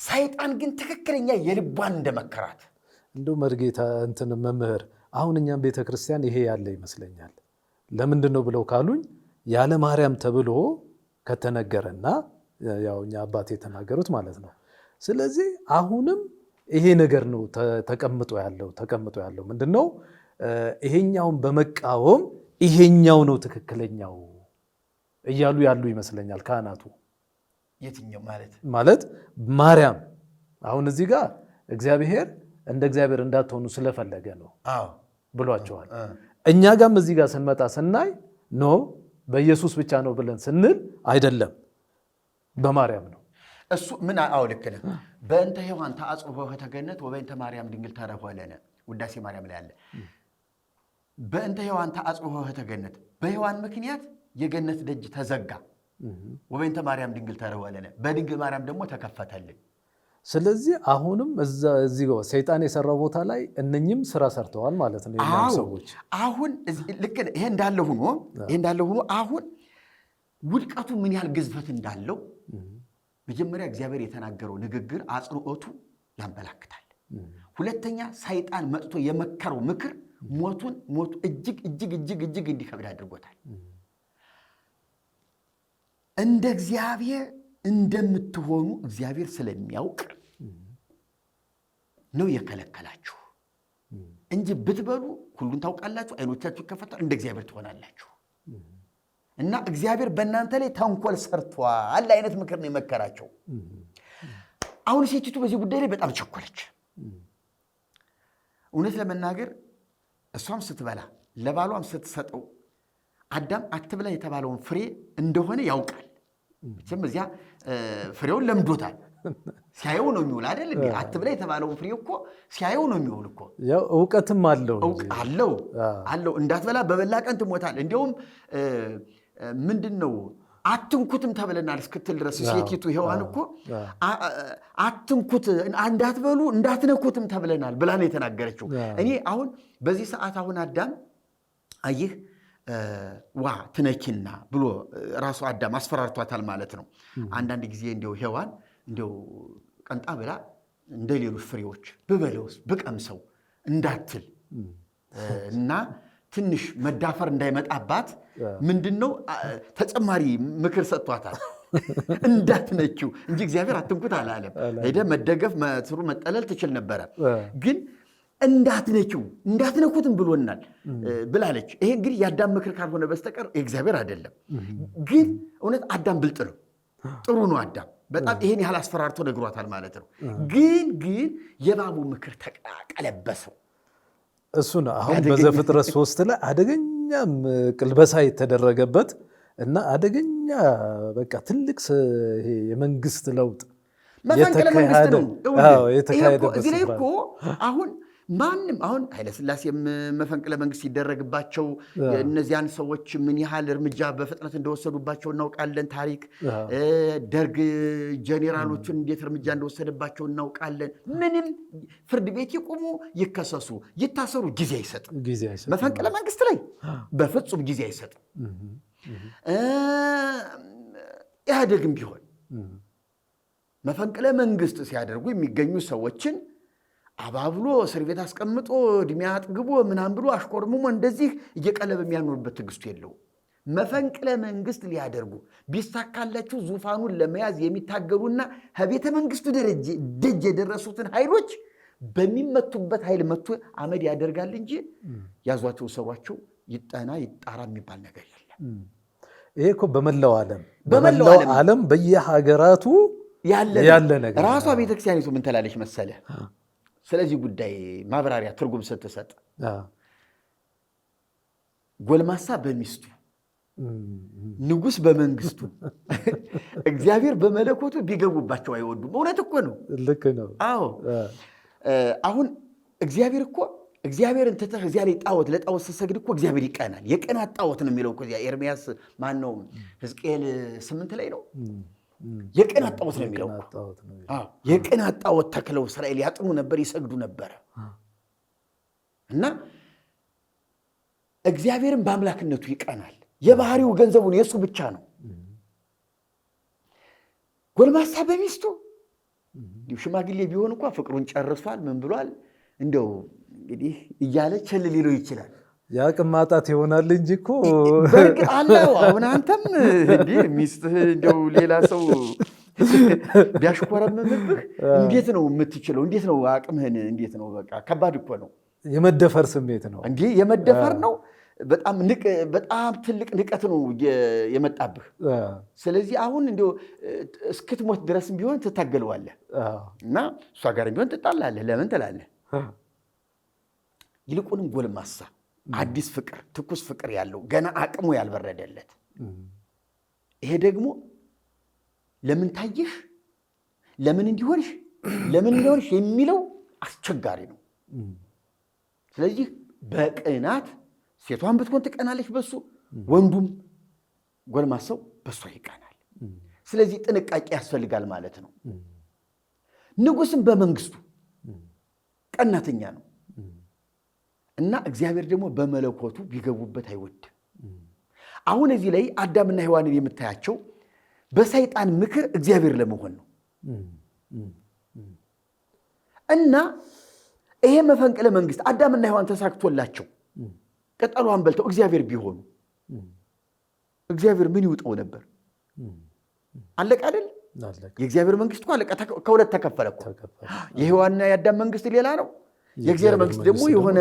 A: ሰይጣን ግን ትክክለኛ የልቧን እንደመከራት።
B: እንደው መርጌታ እንትን መምህር አሁን እኛም ቤተክርስቲያን ይሄ ያለ ይመስለኛል። ለምንድን ነው ብለው ካሉኝ ያለ ማርያም ተብሎ ከተነገረና ያው እኛ አባቴ የተናገሩት ማለት ነው። ስለዚህ አሁንም ይሄ ነገር ነው ተቀምጦ ያለው ምንድነው? ይሄኛውን በመቃወም ይሄኛው ነው ትክክለኛው እያሉ ያሉ ይመስለኛል ካህናቱ።
A: የትኛው
B: ማለት ማርያም አሁን እዚህ ጋር እግዚአብሔር እንደ እግዚአብሔር እንዳትሆኑ ስለፈለገ ነው ብሏቸዋል። እኛ ጋርም እዚህ ጋር ስንመጣ ስናይ ኖ በኢየሱስ ብቻ ነው ብለን ስንል አይደለም በማርያም ነው።
A: እሱ ምን ልክ ነህ። በእንተ ሔዋን ተአጽብሖ ኅተገነት ወበእንተ ማርያም ድንግል ተረፈለነ ውዳሴ ማርያም ላይ አለ። በእንተ ሔዋን ተአጽብሖ ኅተገነት በሔዋን ምክንያት የገነት ደጅ ተዘጋ፣ ወበእንተ ማርያም ድንግል ተረፈለነ በድንግል ማርያም ደግሞ ተከፈተልን።
B: ስለዚህ አሁንም እዚህ ጋር ሰይጣን የሰራው ቦታ ላይ እነኝም ስራ ሰርተዋል ማለት ነው ሰዎች።
A: አሁን ልክ ይሄ እንዳለ ሆኖ አሁን ውድቀቱ ምን ያህል ግዝፈት እንዳለው መጀመሪያ እግዚአብሔር የተናገረው ንግግር አጽንዖቱ ያመላክታል። ሁለተኛ ሰይጣን መጥቶ የመከረው ምክር ሞቱ እጅግ እንዲከብድ አድርጎታል። እንደ እግዚአብሔር እንደምትሆኑ እግዚአብሔር ስለሚያውቅ ነው የከለከላችሁ እንጂ ብትበሉ ሁሉን ታውቃላችሁ፣ አይኖቻችሁ ይከፈታል፣ እንደ እግዚአብሔር ትሆናላችሁ። እና እግዚአብሔር በእናንተ ላይ ተንኮል ሰርቷል አይነት ምክር ነው የመከራቸው። አሁን ሴቲቱ በዚህ ጉዳይ ላይ በጣም ቸኮለች። እውነት ለመናገር እሷም ስትበላ ለባሏም ስትሰጠው አዳም አትብላ የተባለውን ፍሬ እንደሆነ ያውቃል። መቼም እዚያ ፍሬውን ለምዶታል። ሲያየው ነው የሚውል አይደል እንዴ? አትብላ የተባለውን ፍሬ እኮ ሲያየው ነው የሚውል እኮ።
B: ያው ዕውቀትም
A: አለው እንዳትበላ በበላ ቀን ትሞታል። እንዲያውም ምንድነው አትንኩትም ተብለናል እስክትል ድረስ ሴቲቱ ሔዋን እኮ አትንኩት እንዳትበሉ እንዳትነኩትም ተብለናል ብላ ነው የተናገረችው። እኔ አሁን በዚህ ሰዓት አሁን አዳም አየህ ትነኪና ብሎ ራሱ አዳም አስፈራርቷታል ማለት ነው። አንዳንድ ጊዜ እንዲያው ሔዋን እንዲያው ቀንጣ ብላ እንደ ሌሎች ፍሬዎች ብበለውስ ብቀምሰው እንዳትል እና ትንሽ መዳፈር እንዳይመጣባት ምንድነው ተጨማሪ ምክር ሰጥቷታል። እንዳትነኪው እንጂ እግዚአብሔር አትንኩት አላለም። ሄደ መደገፍ ስሩ መጠለል ትችል ነበረ፣ ግን እንዳትነኩትም ብሎናል ብላለች። ይሄ እንግዲህ የአዳም ምክር ካልሆነ በስተቀር እግዚአብሔር አይደለም። ግን እውነት አዳም ብልጥ ነው፣ ጥሩ ነው። አዳም በጣም ይሄን ያህል አስፈራርቶ ነግሯታል ማለት ነው። ግን የእባቡ ምክር ተቀለበሰው።
B: እሱ ነው አሁን በዘፍጥረት 3 ላይ አደገኛ ቅልበሳ የተደረገበት እና አደገኛ በቃ ትልቅ ይሄ የመንግስት ለውጥ
A: መፈንቅለ መንግስት ነው የተካሄደበት። እዚህ ላይ እኮ አሁን ማንም አሁን ኃይለሥላሴም መፈንቅለ መንግስት ሲደረግባቸው እነዚያን ሰዎች ምን ያህል እርምጃ በፍጥነት እንደወሰዱባቸው እናውቃለን። ታሪክ ደርግ ጄኔራሎቹን እንዴት እርምጃ እንደወሰደባቸው እናውቃለን። ምንም ፍርድ ቤት ይቆሙ፣ ይከሰሱ፣ ይታሰሩ ጊዜ አይሰጥም። መፈንቅለ መንግስት ላይ በፍጹም ጊዜ አይሰጥም። ኢህአዴግም ቢሆን መፈንቅለ መንግስት ሲያደርጉ የሚገኙ ሰዎችን አባብሎ እስር ቤት አስቀምጦ እድሜ አጥግቦ ምናምን ብሎ አሽኮርምሞ እንደዚህ እየቀለበ የሚያኖርበት ትዕግስቱ የለውም። መፈንቅለ መንግስት ሊያደርጉ ቢሳካላቸው ዙፋኑን ለመያዝ የሚታገሉና ከቤተ መንግስቱ ደጅ የደረሱትን ኃይሎች በሚመቱበት ኃይል መቶ አመድ ያደርጋል እንጂ ያዟቸው ሰሯቸው ይጠና ይጣራ የሚባል ነገር የለም።
B: ይሄ እኮ በመላው ዓለም በየሀገራቱ ያለ ነገር።
A: ራሷ ቤተክርስቲያኒቱ ምን ትላለች መሰለ ስለዚህ ጉዳይ ማብራሪያ ትርጉም ስትሰጥ ጎልማሳ በሚስቱ ንጉሥ በመንግስቱ እግዚአብሔር በመለኮቱ ቢገቡባቸው አይወዱም። እውነት እኮ ነው።
B: ልክ ነው።
A: አዎ አሁን እግዚአብሔርን ትተህ እዚያ ላይ ለጣዖት ስትሰግድ እኮ እግዚአብሔር ይቀናል። የቅናት ጣዖት ነው የሚለው እኮ ኤርምያስ ማነው ሕዝቅኤል 8 ላይ ነው። የቅናት ጣዖት ነው የሚለው። የቅናት ጣዖት ተክለው እስራኤል ያጥኑ ነበር፣ ይሰግዱ ነበረ። እና እግዚአብሔርን በአምላክነቱ ይቀናል። የባህሪው ገንዘቡን የእሱ ብቻ ነው። ጎልማሳ በሚስቱ ሽማግሌ ቢሆን እንኳ ፍቅሩን ጨርሷል፣ ምን ብሏል፣ እንደው እንግዲህ እያለ ቸል ሊለው ይችላል።
B: የአቅም ማጣት ይሆናል እንጂ እኮ
A: በእርግጥ አለው። አሁን አንተም ሚስትህ እንደው ሌላ ሰው ቢያሽኮረምምብህ እንዴት ነው የምትችለው? እንዴት ነው አቅምህን? እንዴት ነው? በቃ ከባድ እኮ ነው።
B: የመደፈር ስሜት ነው
A: እንዴ? የመደፈር ነው። በጣም ትልቅ ንቀት ነው የመጣብህ። ስለዚህ አሁን እንደው እስክትሞት ድረስም ቢሆን ትታገለዋለህ እና እሷ ጋርም ቢሆን ትጣላለህ። ለምን ትላለህ? ይልቁንም ጎልማሳ አዲስ ፍቅር፣ ትኩስ ፍቅር ያለው ገና አቅሙ ያልበረደለት፣ ይሄ ደግሞ ለምን ታየሽ፣ ለምን እንዲሆንሽ፣ ለምን እንዲሆንሽ የሚለው አስቸጋሪ ነው። ስለዚህ በቅናት ሴቷን ብትሆን ትቀናለች በሱ፣ ወንዱም ጎልማሳው በሷ ይቀናል። ስለዚህ ጥንቃቄ ያስፈልጋል ማለት ነው። ንጉሥም በመንግስቱ ቀናተኛ ነው እና እግዚአብሔር ደግሞ በመለኮቱ ቢገቡበት አይወድም። አሁን እዚህ ላይ አዳምና ሔዋንን የምታያቸው በሰይጣን ምክር እግዚአብሔር ለመሆን ነው እና ይሄ መፈንቅለ መንግስት አዳምና ሔዋን ተሳክቶላቸው ቅጠሏን በልተው እግዚአብሔር ቢሆኑ እግዚአብሔር ምን ይውጠው ነበር? አለቀ አይደል? የእግዚአብሔር መንግስት እኮ አለቀ። ከሁለት ተከፈለ እኮ። የሔዋንና የአዳም መንግስት ሌላ ነው። የእግዚአብሔር መንግስት ደግሞ የሆነ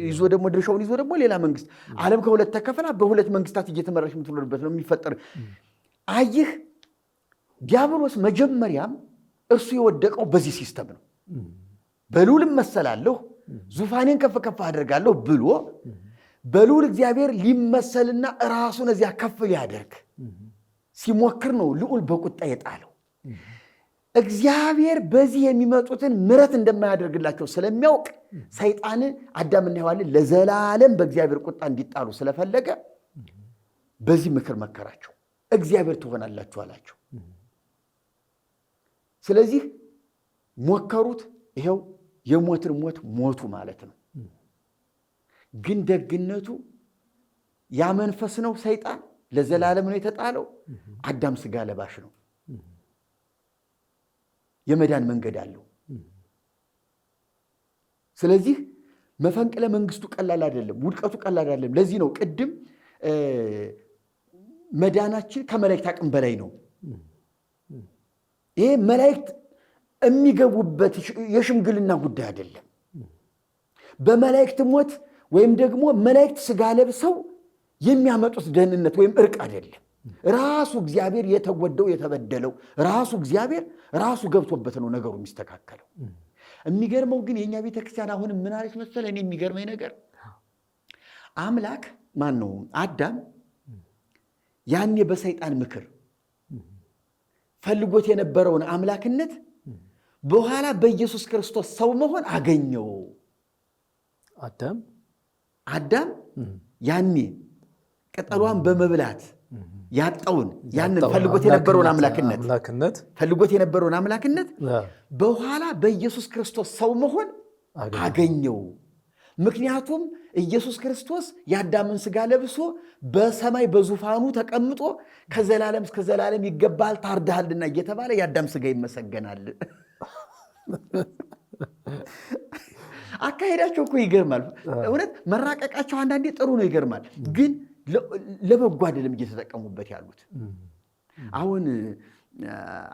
A: ይዞ ደግሞ ድርሻውን ይዞ ደግሞ ሌላ መንግስት። ዓለም ከሁለት ተከፈላ በሁለት መንግስታት እየተመራች የምትኖርበት ነው የሚፈጠር። አየህ፣ ዲያብሎስ መጀመሪያም እርሱ የወደቀው በዚህ ሲስተም ነው። በልዑልም መሰላለሁ ዙፋኔን ከፍ ከፍ አደርጋለሁ ብሎ በልዑል እግዚአብሔር ሊመሰልና ራሱን እዚያ ከፍ ሊያደርግ ሲሞክር ነው ልዑል በቁጣ የጣለው። እግዚአብሔር በዚህ የሚመጡትን ምሕረት እንደማያደርግላቸው ስለሚያውቅ ሰይጣን አዳምና ሔዋንን ለዘላለም በእግዚአብሔር ቁጣ እንዲጣሉ ስለፈለገ በዚህ ምክር መከራቸው። እግዚአብሔር ትሆናላችሁ አላቸው። ስለዚህ ሞከሩት። ይኸው የሞትን ሞት ሞቱ ማለት ነው። ግን ደግነቱ ያ መንፈስ ነው። ሰይጣን ለዘላለም ነው የተጣለው። አዳም ስጋ ለባሽ ነው። የመዳን መንገድ አለው። ስለዚህ መፈንቅለ መንግስቱ ቀላል አይደለም፣ ውድቀቱ ቀላል አይደለም። ለዚህ ነው ቅድም መዳናችን ከመላእክት አቅም በላይ ነው። ይሄ መላእክት የሚገቡበት የሽምግልና ጉዳይ አይደለም። በመላእክት ሞት ወይም ደግሞ መላእክት ስጋ ለብሰው የሚያመጡት ደህንነት ወይም እርቅ አይደለም። ራሱ እግዚአብሔር የተወደው የተበደለው ራሱ እግዚአብሔር ራሱ ገብቶበት ነው ነገሩ የሚስተካከለው። የሚገርመው ግን የኛ ቤተክርስቲያን አሁን ምን አለች መሰለህ? እኔ የሚገርመኝ ነገር አምላክ ማን ነው አዳም ያኔ በሰይጣን ምክር ፈልጎት የነበረውን አምላክነት በኋላ በኢየሱስ ክርስቶስ ሰው መሆን አገኘው አዳም ያኔ ቅጠሏን በመብላት ያጣውን ያንን ፈልጎት የነበረውን አምላክነት በኋላ በኢየሱስ ክርስቶስ ሰው መሆን አገኘው። ምክንያቱም ኢየሱስ ክርስቶስ የአዳምን ሥጋ ለብሶ በሰማይ በዙፋኑ ተቀምጦ ከዘላለም እስከ ዘላለም ይገባል ታርዳሃልና እየተባለ የአዳም ሥጋ ይመሰገናል። አካሄዳቸው እኮ ይገርማል። እውነት መራቀቃቸው አንዳንዴ ጥሩ ነው፣ ይገርማል። ግን ለበጎ አይደለም እየተጠቀሙበት ያሉት። አሁን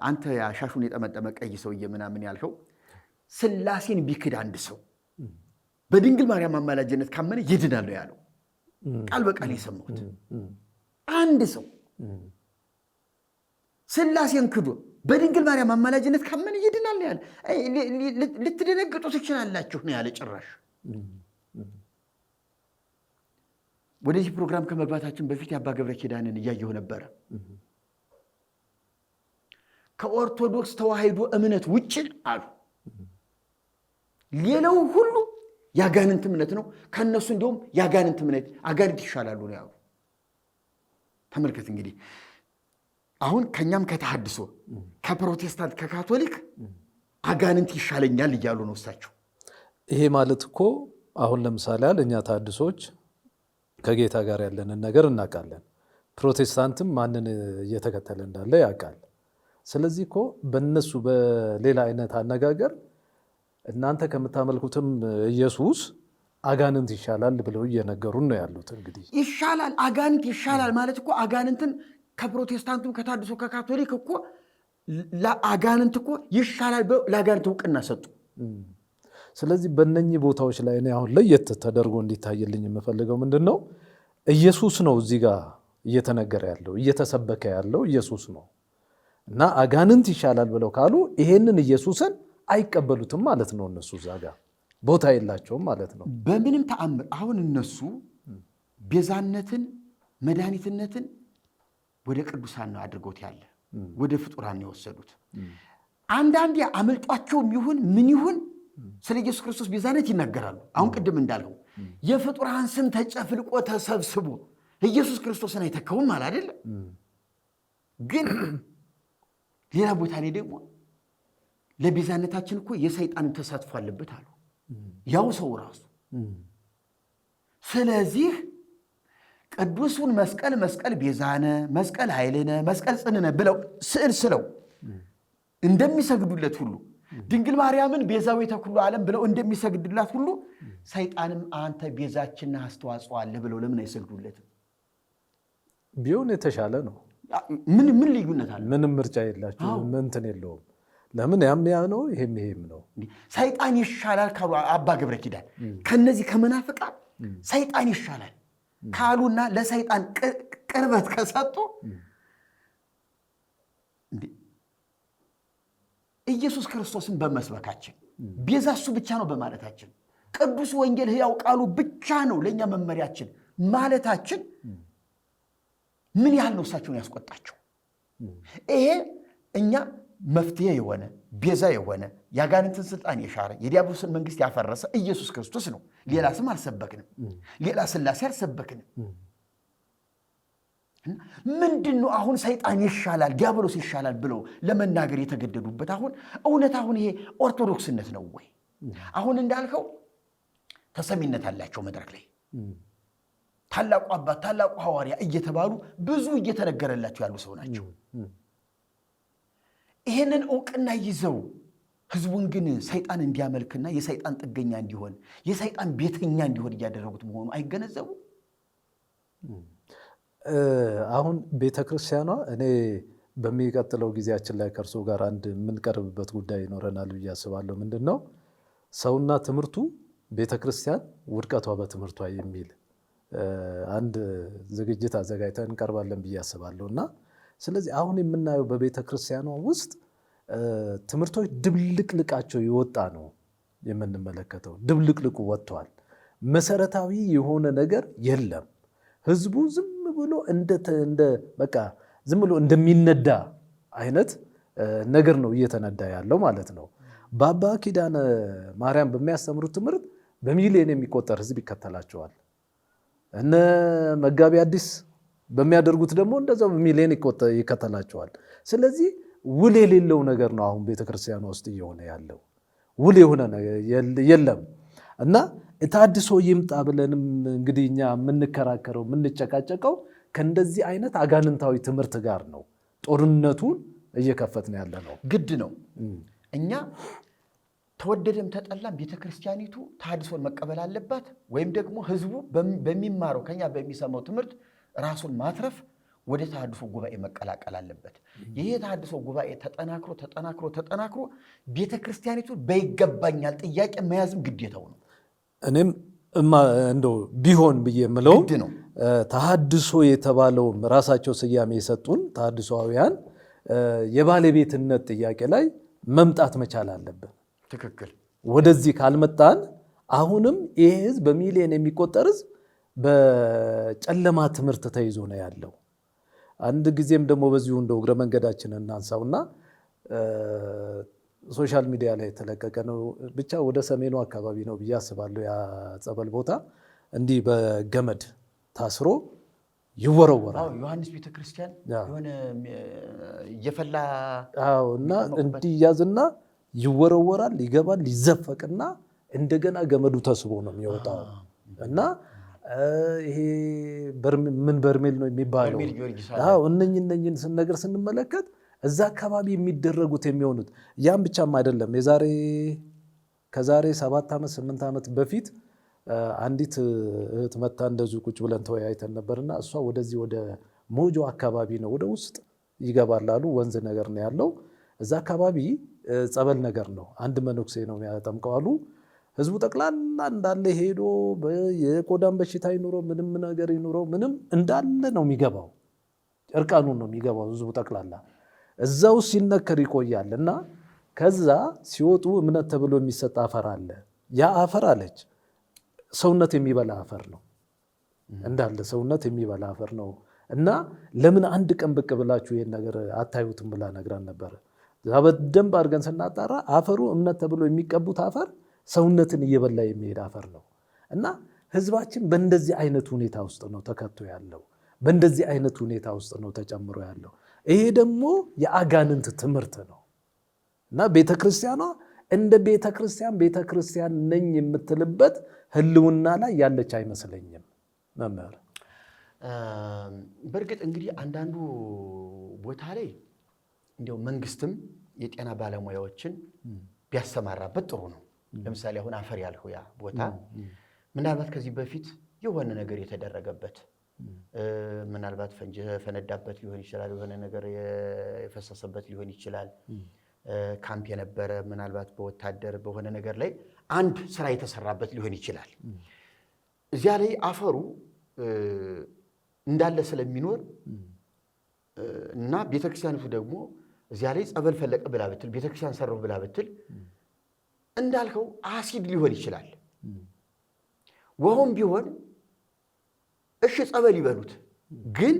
A: አንተ ሻሹን የጠመጠመ ቀይ ሰውዬ ምናምን ያልከው ሥላሴን ቢክድ አንድ ሰው በድንግል ማርያም አማላጅነት ካመነ ይድናል ያለው ቃል በቃል የሰማሁት አንድ ሰው ሥላሴን ክዶ በድንግል ማርያም አማላጅነት ካመነ ይድናል ያለ። ልትደነግጡ ትችላላችሁ ነው ያለ። ጭራሽ ወደዚህ ፕሮግራም ከመግባታችን በፊት የአባ ገብረ ኪዳንን እያየሁ ነበረ። ከኦርቶዶክስ ተዋሕዶ እምነት ውጭ አሉ ሌላው ሁሉ ያጋንንት እምነት ነው፣ ከነሱ እንዲሁም ያጋንንት እምነት አጋንንት ይሻላሉ ነው ያሉ። ተመልከት እንግዲህ አሁን ከኛም ከተሐድሶ ከፕሮቴስታንት ከካቶሊክ አጋንንት ይሻለኛል እያሉ ነው እሳቸው።
B: ይሄ ማለት እኮ አሁን ለምሳሌ እኛ ተሐድሶች ከጌታ ጋር ያለንን ነገር እናውቃለን። ፕሮቴስታንትም ማንን እየተከተለ እንዳለ ያውቃል። ስለዚህ እኮ በነሱ በሌላ አይነት አነጋገር እናንተ ከምታመልኩትም ኢየሱስ አጋንንት ይሻላል ብለው እየነገሩን ነው ያሉት። እንግዲህ
A: ይሻላል አጋንንት ይሻላል ማለት እኮ አጋንንትን ከፕሮቴስታንቱም ከታድሶ ከካቶሊክ እኮ ለአጋንንት እኮ ይሻላል ብለው ለአጋንንት እውቅና ሰጡ።
B: ስለዚህ በእነኚህ ቦታዎች ላይ እኔ አሁን ለየት ተደርጎ እንዲታይልኝ የምፈልገው ምንድን ነው? ኢየሱስ ነው እዚህ ጋር እየተነገረ ያለው እየተሰበከ ያለው ኢየሱስ ነው እና አጋንንት ይሻላል ብለው ካሉ ይሄንን ኢየሱስን አይቀበሉትም ማለት ነው። እነሱ እዛ ጋር ቦታ የላቸውም ማለት ነው።
A: በምንም ተአምር አሁን እነሱ ቤዛነትን መድኃኒትነትን ወደ ቅዱሳን ነው አድርገውት ያለ ወደ ፍጡራን ነው የወሰዱት። አንዳንዴ አመልጧቸውም ይሁን ምን ይሁን ስለ ኢየሱስ ክርስቶስ ቤዛነት ይናገራሉ። አሁን ቅድም እንዳልከው የፍጡራን ስም ተጨፍልቆ ተሰብስቦ ኢየሱስ ክርስቶስን አይተካውም ማለት አይደለም። ግን ሌላ ቦታ ላይ ደግሞ ለቤዛነታችን እኮ የሰይጣን ተሳትፎ አለበት አሉ ያው ሰው ራሱ። ስለዚህ ቅዱሱን መስቀል መስቀል ቤዛነ መስቀል ኃይልነ መስቀል ጽንነ ብለው ስዕል ስለው እንደሚሰግዱለት ሁሉ ድንግል ማርያምን ቤዛዊተ ኩሉ ዓለም ብለው እንደሚሰግዱላት ሁሉ ሰይጣንም አንተ ቤዛችንና አስተዋጽኦ አለ ብለው ለምን አይሰግዱለትም?
B: ቢሆን የተሻለ ነው።
A: ምን ልዩነት አለ?
B: ምንም ምርጫ የላቸው እንትን የለውም። ለምን ያም ነው ይሄም ነው።
A: ሰይጣን ይሻላል ካሉ አባ ገብረ ኪዳን ከነዚህ ከመናፍቃን ሰይጣን ይሻላል ካሉና ለሰይጣን ቅርበት ከሰጡ ኢየሱስ ክርስቶስን በመስበካችን ቤዛ እሱ ብቻ ነው በማለታችን ቅዱስ ወንጌል ሕያው ቃሉ ብቻ ነው ለእኛ መመሪያችን ማለታችን ምን ያህል ነው እሳቸውን ያስቆጣቸው? ይሄ እኛ መፍትሄ የሆነ ቤዛ የሆነ የአጋንንትን ስልጣን የሻረ የዲያብሎስን መንግስት ያፈረሰ ኢየሱስ ክርስቶስ ነው። ሌላ ስም አልሰበክንም፣ ሌላ ሥላሴ አልሰበክንም። ምንድን ነው አሁን ሰይጣን ይሻላል ዲያብሎስ ይሻላል ብለው ለመናገር የተገደዱበት? አሁን እውነት አሁን ይሄ ኦርቶዶክስነት ነው ወይ? አሁን እንዳልከው ተሰሚነት አላቸው መድረክ ላይ ታላቁ አባት ታላቁ ሐዋርያ እየተባሉ ብዙ እየተነገረላቸው ያሉ ሰው ናቸው። ይሄንን እውቅና ይዘው ህዝቡን ግን ሰይጣን እንዲያመልክና የሰይጣን ጥገኛ እንዲሆን የሰይጣን ቤተኛ እንዲሆን እያደረጉት መሆኑ አይገነዘቡ?
B: አሁን ቤተክርስቲያኗ እኔ በሚቀጥለው ጊዜያችን ላይ ከእርሱ ጋር አንድ የምንቀርብበት ጉዳይ ይኖረናል ብዬ አስባለሁ። ምንድን ነው ሰውና ትምህርቱ ቤተክርስቲያን ውድቀቷ በትምህርቷ የሚል አንድ ዝግጅት አዘጋጅተን እንቀርባለን ብዬ አስባለሁ። እና ስለዚህ አሁን የምናየው በቤተክርስቲያኗ ውስጥ ትምህርቶች ድብልቅልቃቸው የወጣ ነው የምንመለከተው። ድብልቅልቁ ወጥቷል። መሰረታዊ የሆነ ነገር የለም። ህዝቡ ዝም ብሎ በቃ ዝም ብሎ እንደሚነዳ አይነት ነገር ነው እየተነዳ ያለው ማለት ነው። በአባ ኪዳነ ማርያም በሚያስተምሩት ትምህርት በሚሊዮን የሚቆጠር ህዝብ ይከተላቸዋል። እነ መጋቢ አዲስ በሚያደርጉት ደግሞ እንደዛው በሚሊዮን ይከተላቸዋል። ስለዚህ ውል የሌለው ነገር ነው አሁን ቤተክርስቲያኗ ውስጥ እየሆነ ያለው። ውል የሆነ የለም እና ተሐድሶ ይምጣ ብለንም እንግዲህ እኛ የምንከራከረው የምንጨቃጨቀው ከእንደዚህ አይነት አጋንንታዊ ትምህርት ጋር ነው። ጦርነቱን እየከፈትን ያለ ነው።
A: ግድ ነው። እኛ ተወደደም ተጠላም ቤተክርስቲያኒቱ ተሐድሶን መቀበል አለባት፣ ወይም ደግሞ ህዝቡ በሚማረው ከኛ በሚሰማው ትምህርት ራሱን ማትረፍ ወደ ተሐድሶ ጉባኤ መቀላቀል አለበት። ይሄ የተሐድሶ ጉባኤ ተጠናክሮ ቤተክርስቲያኒቱ በይገባኛል ጥያቄ መያዝም ግዴታው ነው።
B: እኔም እንደው ቢሆን ብዬ የምለው ተሐድሶ የተባለውም ራሳቸው ስያሜ የሰጡን ተሐድሶአውያን የባለቤትነት ጥያቄ ላይ መምጣት መቻል አለብን።
A: ትክክል።
B: ወደዚህ ካልመጣን አሁንም ይሄ ህዝብ በሚሊዮን የሚቆጠር ህዝብ በጨለማ ትምህርት ተይዞ ነው ያለው። አንድ ጊዜም ደግሞ በዚሁ እንደው እግረ መንገዳችንን እናንሳውና ሶሻል ሚዲያ ላይ የተለቀቀ ነው። ብቻ ወደ ሰሜኑ አካባቢ ነው ብዬ አስባለሁ። ያ ጸበል ቦታ እንዲህ በገመድ ታስሮ ይወረወራል።
A: ዮሐንስ ቤተክርስቲያን የሆነ እየፈላ
B: እና እንዲያዝና ይወረወራል፣ ይገባል፣ ይዘፈቅና እንደገና ገመዱ ተስቦ ነው የሚወጣው። እና ይሄ ምን በርሜል ነው የሚባለው? እነኝን ነገር ስንመለከት እዛ አካባቢ የሚደረጉት የሚሆኑት ያም ብቻም አይደለም። ከዛሬ 7 ዓመት 8 ዓመት በፊት አንዲት እህት መታ እንደዚሁ ቁጭ ብለን ተወያይተን ነበርና እሷ ወደዚህ ወደ ሞጆ አካባቢ ነው ወደ ውስጥ ይገባላሉ። ወንዝ ነገር ነው ያለው እዛ አካባቢ ጸበል ነገር ነው። አንድ መነኩሴ ነው ያጠምቀዋሉ። ህዝቡ ጠቅላላ እንዳለ ሄዶ የቆዳን በሽታ ይኑረው ምንም ነገር ይኑረው ምንም እንዳለ ነው የሚገባው። እርቃኑን ነው የሚገባው ህዝቡ ጠቅላላ እዛው ሲነከር ይቆያል። እና ከዛ ሲወጡ እምነት ተብሎ የሚሰጥ አፈር አለ። ያ አፈር አለች ሰውነት የሚበላ አፈር ነው እንዳለ ሰውነት የሚበላ አፈር ነው። እና ለምን አንድ ቀን ብቅ ብላችሁ ይሄን ነገር አታዩትም ብላ ነግራን ነበር። በደንብ አድርገን ስናጣራ አፈሩ እምነት ተብሎ የሚቀቡት አፈር ሰውነትን እየበላ የሚሄድ አፈር ነው። እና ህዝባችን በእንደዚህ አይነት ሁኔታ ውስጥ ነው ተከቶ ያለው። በእንደዚህ አይነት ሁኔታ ውስጥ ነው ተጨምሮ ያለው። ይሄ ደግሞ የአጋንንት ትምህርት ነው። እና ቤተክርስቲያኗ እንደ ቤተክርስቲያን ነኝ የምትልበት ህልውና ላይ ያለች አይመስለኝም መምህር።
A: በእርግጥ እንግዲህ አንዳንዱ ቦታ ላይ እንዲያው መንግስትም የጤና ባለሙያዎችን ቢያሰማራበት ጥሩ ነው። ለምሳሌ አሁን አፈር ያልኸው ያ ቦታ ምናልባት ከዚህ በፊት የሆነ ነገር የተደረገበት ምናልባት ፈንጅ ፈነዳበት ሊሆን ይችላል፣ የሆነ ነገር የፈሰሰበት ሊሆን ይችላል፣ ካምፕ የነበረ ምናልባት በወታደር በሆነ ነገር ላይ አንድ ስራ የተሰራበት ሊሆን ይችላል። እዚያ ላይ አፈሩ እንዳለ ስለሚኖር እና ቤተክርስቲያኒቱ ደግሞ እዚያ ላይ ጸበል ፈለቀ ብላ ብትል ቤተክርስቲያን ሰራው ብላ ብትል እንዳልከው አሲድ ሊሆን ይችላል። ውሃውም ቢሆን እሺ ጸበል ይበሉት፣ ግን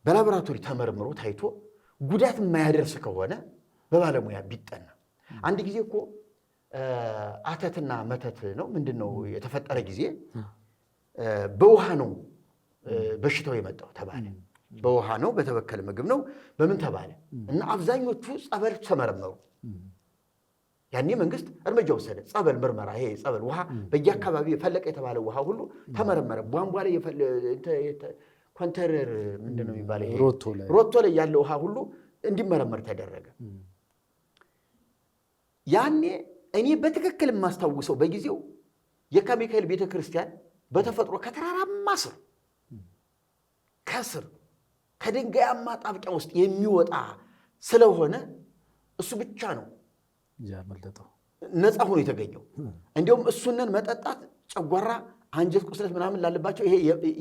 A: በላቦራቶሪ ተመርምሮ ታይቶ ጉዳት የማያደርስ ከሆነ በባለሙያ ቢጠና። አንድ ጊዜ እኮ አተትና መተት ነው ምንድነው የተፈጠረ ጊዜ በውሃ ነው በሽታው የመጣው ተባለ። በውሃ ነው፣ በተበከለ ምግብ ነው፣ በምን ተባለ እና አብዛኞቹ ጸበል ተመረመሩ። ያኔ መንግስት እርምጃ ወሰደ። ጸበል ምርመራ፣ ይሄ ጸበል ውሃ በየአካባቢው የፈለቀ የተባለ ውሃ ሁሉ ተመረመረ። ቧንቧ ላይ ኮንተረር ምንድነው የሚባለው ይሄ ሮቶ ላይ ያለ ውሃ ሁሉ እንዲመረመር ተደረገ። ያኔ እኔ በትክክል የማስታውሰው በጊዜው የካ ሚካኤል ቤተክርስቲያን በተፈጥሮ ከተራራማ ስር ከስር ከድንጋያማ ጣብቂያ ውስጥ የሚወጣ ስለሆነ እሱ ብቻ ነው ነፃ ሆኖ የተገኘው። እንዲሁም እሱንን መጠጣት ጨጓራ፣ አንጀት ቁስለት ምናምን ላለባቸው ይሄ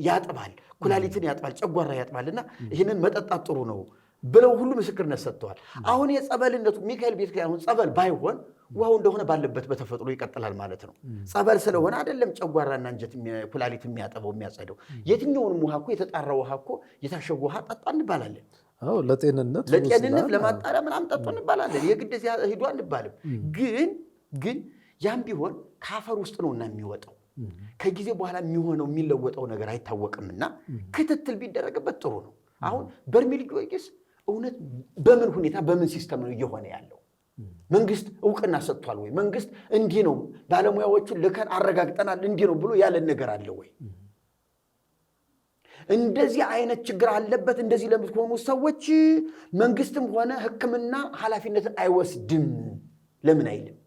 A: ያጥባል፣ ኩላሊትን ያጥባል፣ ጨጓራ ያጥባልና ይህንን መጠጣት ጥሩ ነው ብለው ሁሉ ምስክርነት ሰጥተዋል። አሁን የጸበልነቱ ሚካኤል ቤተክርስቲያን ጸበል ባይሆን ውሃው እንደሆነ ባለበት በተፈጥሮ ይቀጥላል ማለት ነው። ጸበል ስለሆነ አይደለም ጨጓራና አንጀት ኩላሊት የሚያጠበው የሚያጸደው። የትኛውንም ውሃ እኮ የተጣራ ውሃ እኮ የታሸገ ውሃ ጠጣ እንባላለን። ለጤንነት ለማጣሪያ ምናምን ጠጡ እንባላለን። የግድ እዚያ ሂዱ አንባልም። ግን ያም ቢሆን ካፈር ውስጥ ነውና የሚወጣው ከጊዜ በኋላ የሚሆነው የሚለወጠው ነገር አይታወቅምና ክትትል ቢደረግበት ጥሩ ነው። አሁን በርሜል ጊዮርጊስ እውነት በምን ሁኔታ በምን ሲስተም ነው እየሆነ ያለው? መንግስት እውቅና ሰጥቷል ወይ? መንግስት እንዲህ ነው ባለሙያዎቹን ልከን አረጋግጠናል እንዲህ ነው ብሎ ያለን ነገር አለ ወይ? እንደዚህ አይነት ችግር አለበት እንደዚህ ለምትሆኑ ሰዎች መንግስትም ሆነ ሕክምና ኃላፊነትን አይወስድም ለምን አይልም?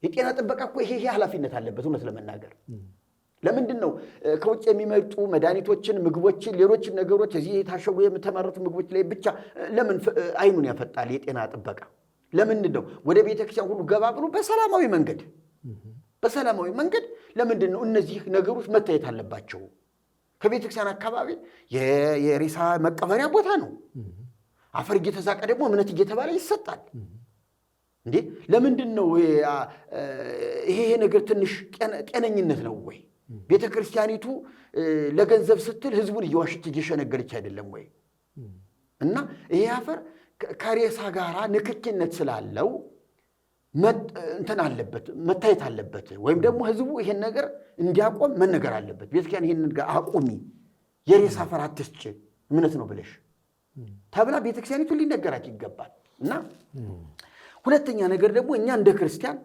A: የጤና ጥበቃ እኮ ይሄ ኃላፊነት አለበት እውነት ለመናገር። ለምንድን ነው ከውጭ የሚመጡ መድኃኒቶችን፣ ምግቦችን፣ ሌሎች ነገሮች እዚህ የታሸጉ የተመረቱ ምግቦች ላይ ብቻ ለምን አይኑን ያፈጣል የጤና ጥበቃ? ለምንድን ነው ወደ ቤተክርስቲያን ሁሉ ገባ ብሎ በሰላማዊ መንገድ ለምንድን ነው እነዚህ ነገሮች መታየት አለባቸው? ከቤተክርስቲያን አካባቢ የሬሳ መቀበሪያ ቦታ ነው። አፈር እየተዛቀ ደግሞ እምነት እየተባለ ይሰጣል እንዴ? ለምንድን ነው ይሄ ነገር ትንሽ ጤነኝነት ነው ወይ? ቤተክርስቲያኒቱ ለገንዘብ ስትል ህዝቡን እየዋሸች እየሸነገለች አይደለም ወይ? እና ይሄ አፈር ከሬሳ ጋራ ንክኪነት ስላለው እንትን አለበት መታየት አለበት፣ ወይም ደግሞ ህዝቡ ይሄን ነገር እንዲያቆም መነገር አለበት። ቤተክርስቲያን ይሄን ነገር አቁሚ፣ የሬሳ አፈር አትስጭ እምነት ነው ብለሽ ተብላ ቤተክርስቲያኒቱ ሊነገራት ይገባል። እና ሁለተኛ ነገር ደግሞ እኛ እንደ ክርስቲያን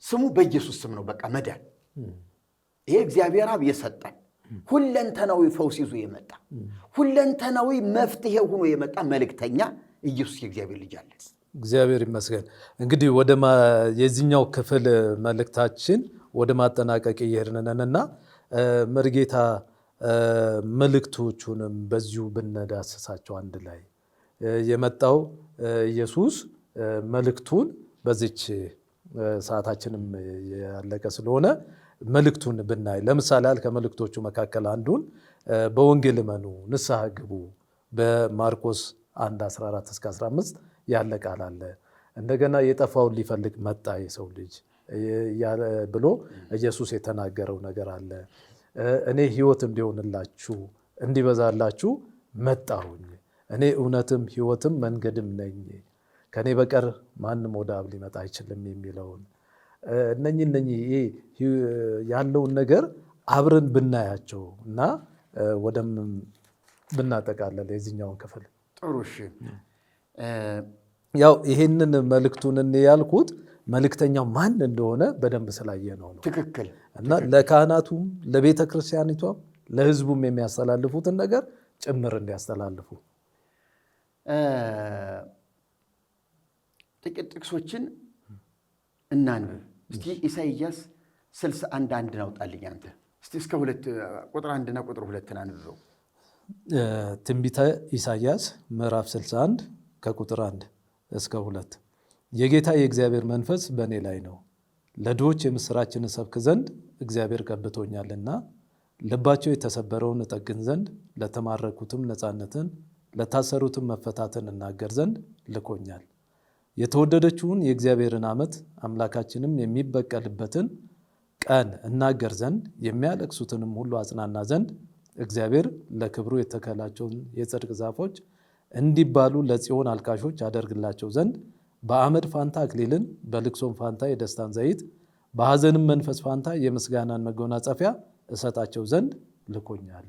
A: ስሙ በኢየሱስ ስም ነው በቃ መዳን። ይሄ እግዚአብሔር አብ የሰጠን ሁለንተናዊ ፈውስ ይዞ የመጣ ሁለንተናዊ መፍትሄ ሆኖ የመጣ መልእክተኛ ኢየሱስ የእግዚአብሔር ልጅ አለ።
B: እግዚአብሔር ይመስገን። እንግዲህ ወደ የዚህኛው ክፍል መልእክታችን ወደ ማጠናቀቅ እየሄድንና መርጌታ መልእክቶቹንም በዚሁ ብንዳስሳቸው አንድ ላይ የመጣው ኢየሱስ መልእክቱን በዚች ሰዓታችንም ያለቀ ስለሆነ መልእክቱን ብናይ ለምሳሌ ከመልእክቶቹ መካከል አንዱን በወንጌል እመኑ ንስሐ ግቡ በማርቆስ 1:14-15 ያለ ቃል አለ። እንደገና የጠፋውን ሊፈልግ መጣ የሰው ልጅ ብሎ ኢየሱስ የተናገረው ነገር አለ። እኔ ሕይወት እንዲሆንላችሁ እንዲበዛላችሁ መጣሁኝ፣ እኔ እውነትም ሕይወትም መንገድም ነኝ፣ ከኔ በቀር ማንም ወደ አብ ሊመጣ አይችልም የሚለውን እነኚህ ያለውን ነገር አብረን ብናያቸው እና ወደም ብናጠቃለል የዚህኛውን ክፍል
A: ጥሩ። እሺ
B: ያው ይሄንን መልእክቱን ያልኩት መልእክተኛው ማን እንደሆነ በደንብ ስላየነው ነው።
A: ትክክል።
B: እና ለካህናቱም ለቤተ ክርስቲያኒቷም ለሕዝቡም የሚያስተላልፉትን ነገር ጭምር እንዲያስተላልፉ
A: ጥቂት ጥቅሶችን እናንብብ እስቲ። ኢሳይያስ 61:1 አውጣልኝ አንተ እስቲ። እስከ 2 ቁጥር 1 እና ቁጥር 2 አንብበው።
B: ትንቢተ ኢሳይያስ ምዕራፍ 61 ከቁጥር 1 እስከ 2 የጌታ የእግዚአብሔር መንፈስ በእኔ ላይ ነው፣ ለድሆች የምሥራችን እሰብክ ዘንድ እግዚአብሔር ቀብቶኛልና፣ ልባቸው የተሰበረውን እጠግን ዘንድ፣ ለተማረኩትም ነፃነትን፣ ለታሰሩትም መፈታትን እናገር ዘንድ ልኮኛል። የተወደደችውን የእግዚአብሔርን ዓመት አምላካችንም የሚበቀልበትን ቀን እናገር ዘንድ፣ የሚያለቅሱትንም ሁሉ አጽናና ዘንድ፣ እግዚአብሔር ለክብሩ የተከላቸውን የጽድቅ ዛፎች እንዲባሉ ለጽዮን አልቃሾች አደርግላቸው ዘንድ፣ በአመድ ፋንታ አክሊልን በልቅሶም ፋንታ የደስታን ዘይት በሐዘንም መንፈስ ፋንታ የምስጋናን መጎናጸፊያ እሰጣቸው ዘንድ ልኮኛል።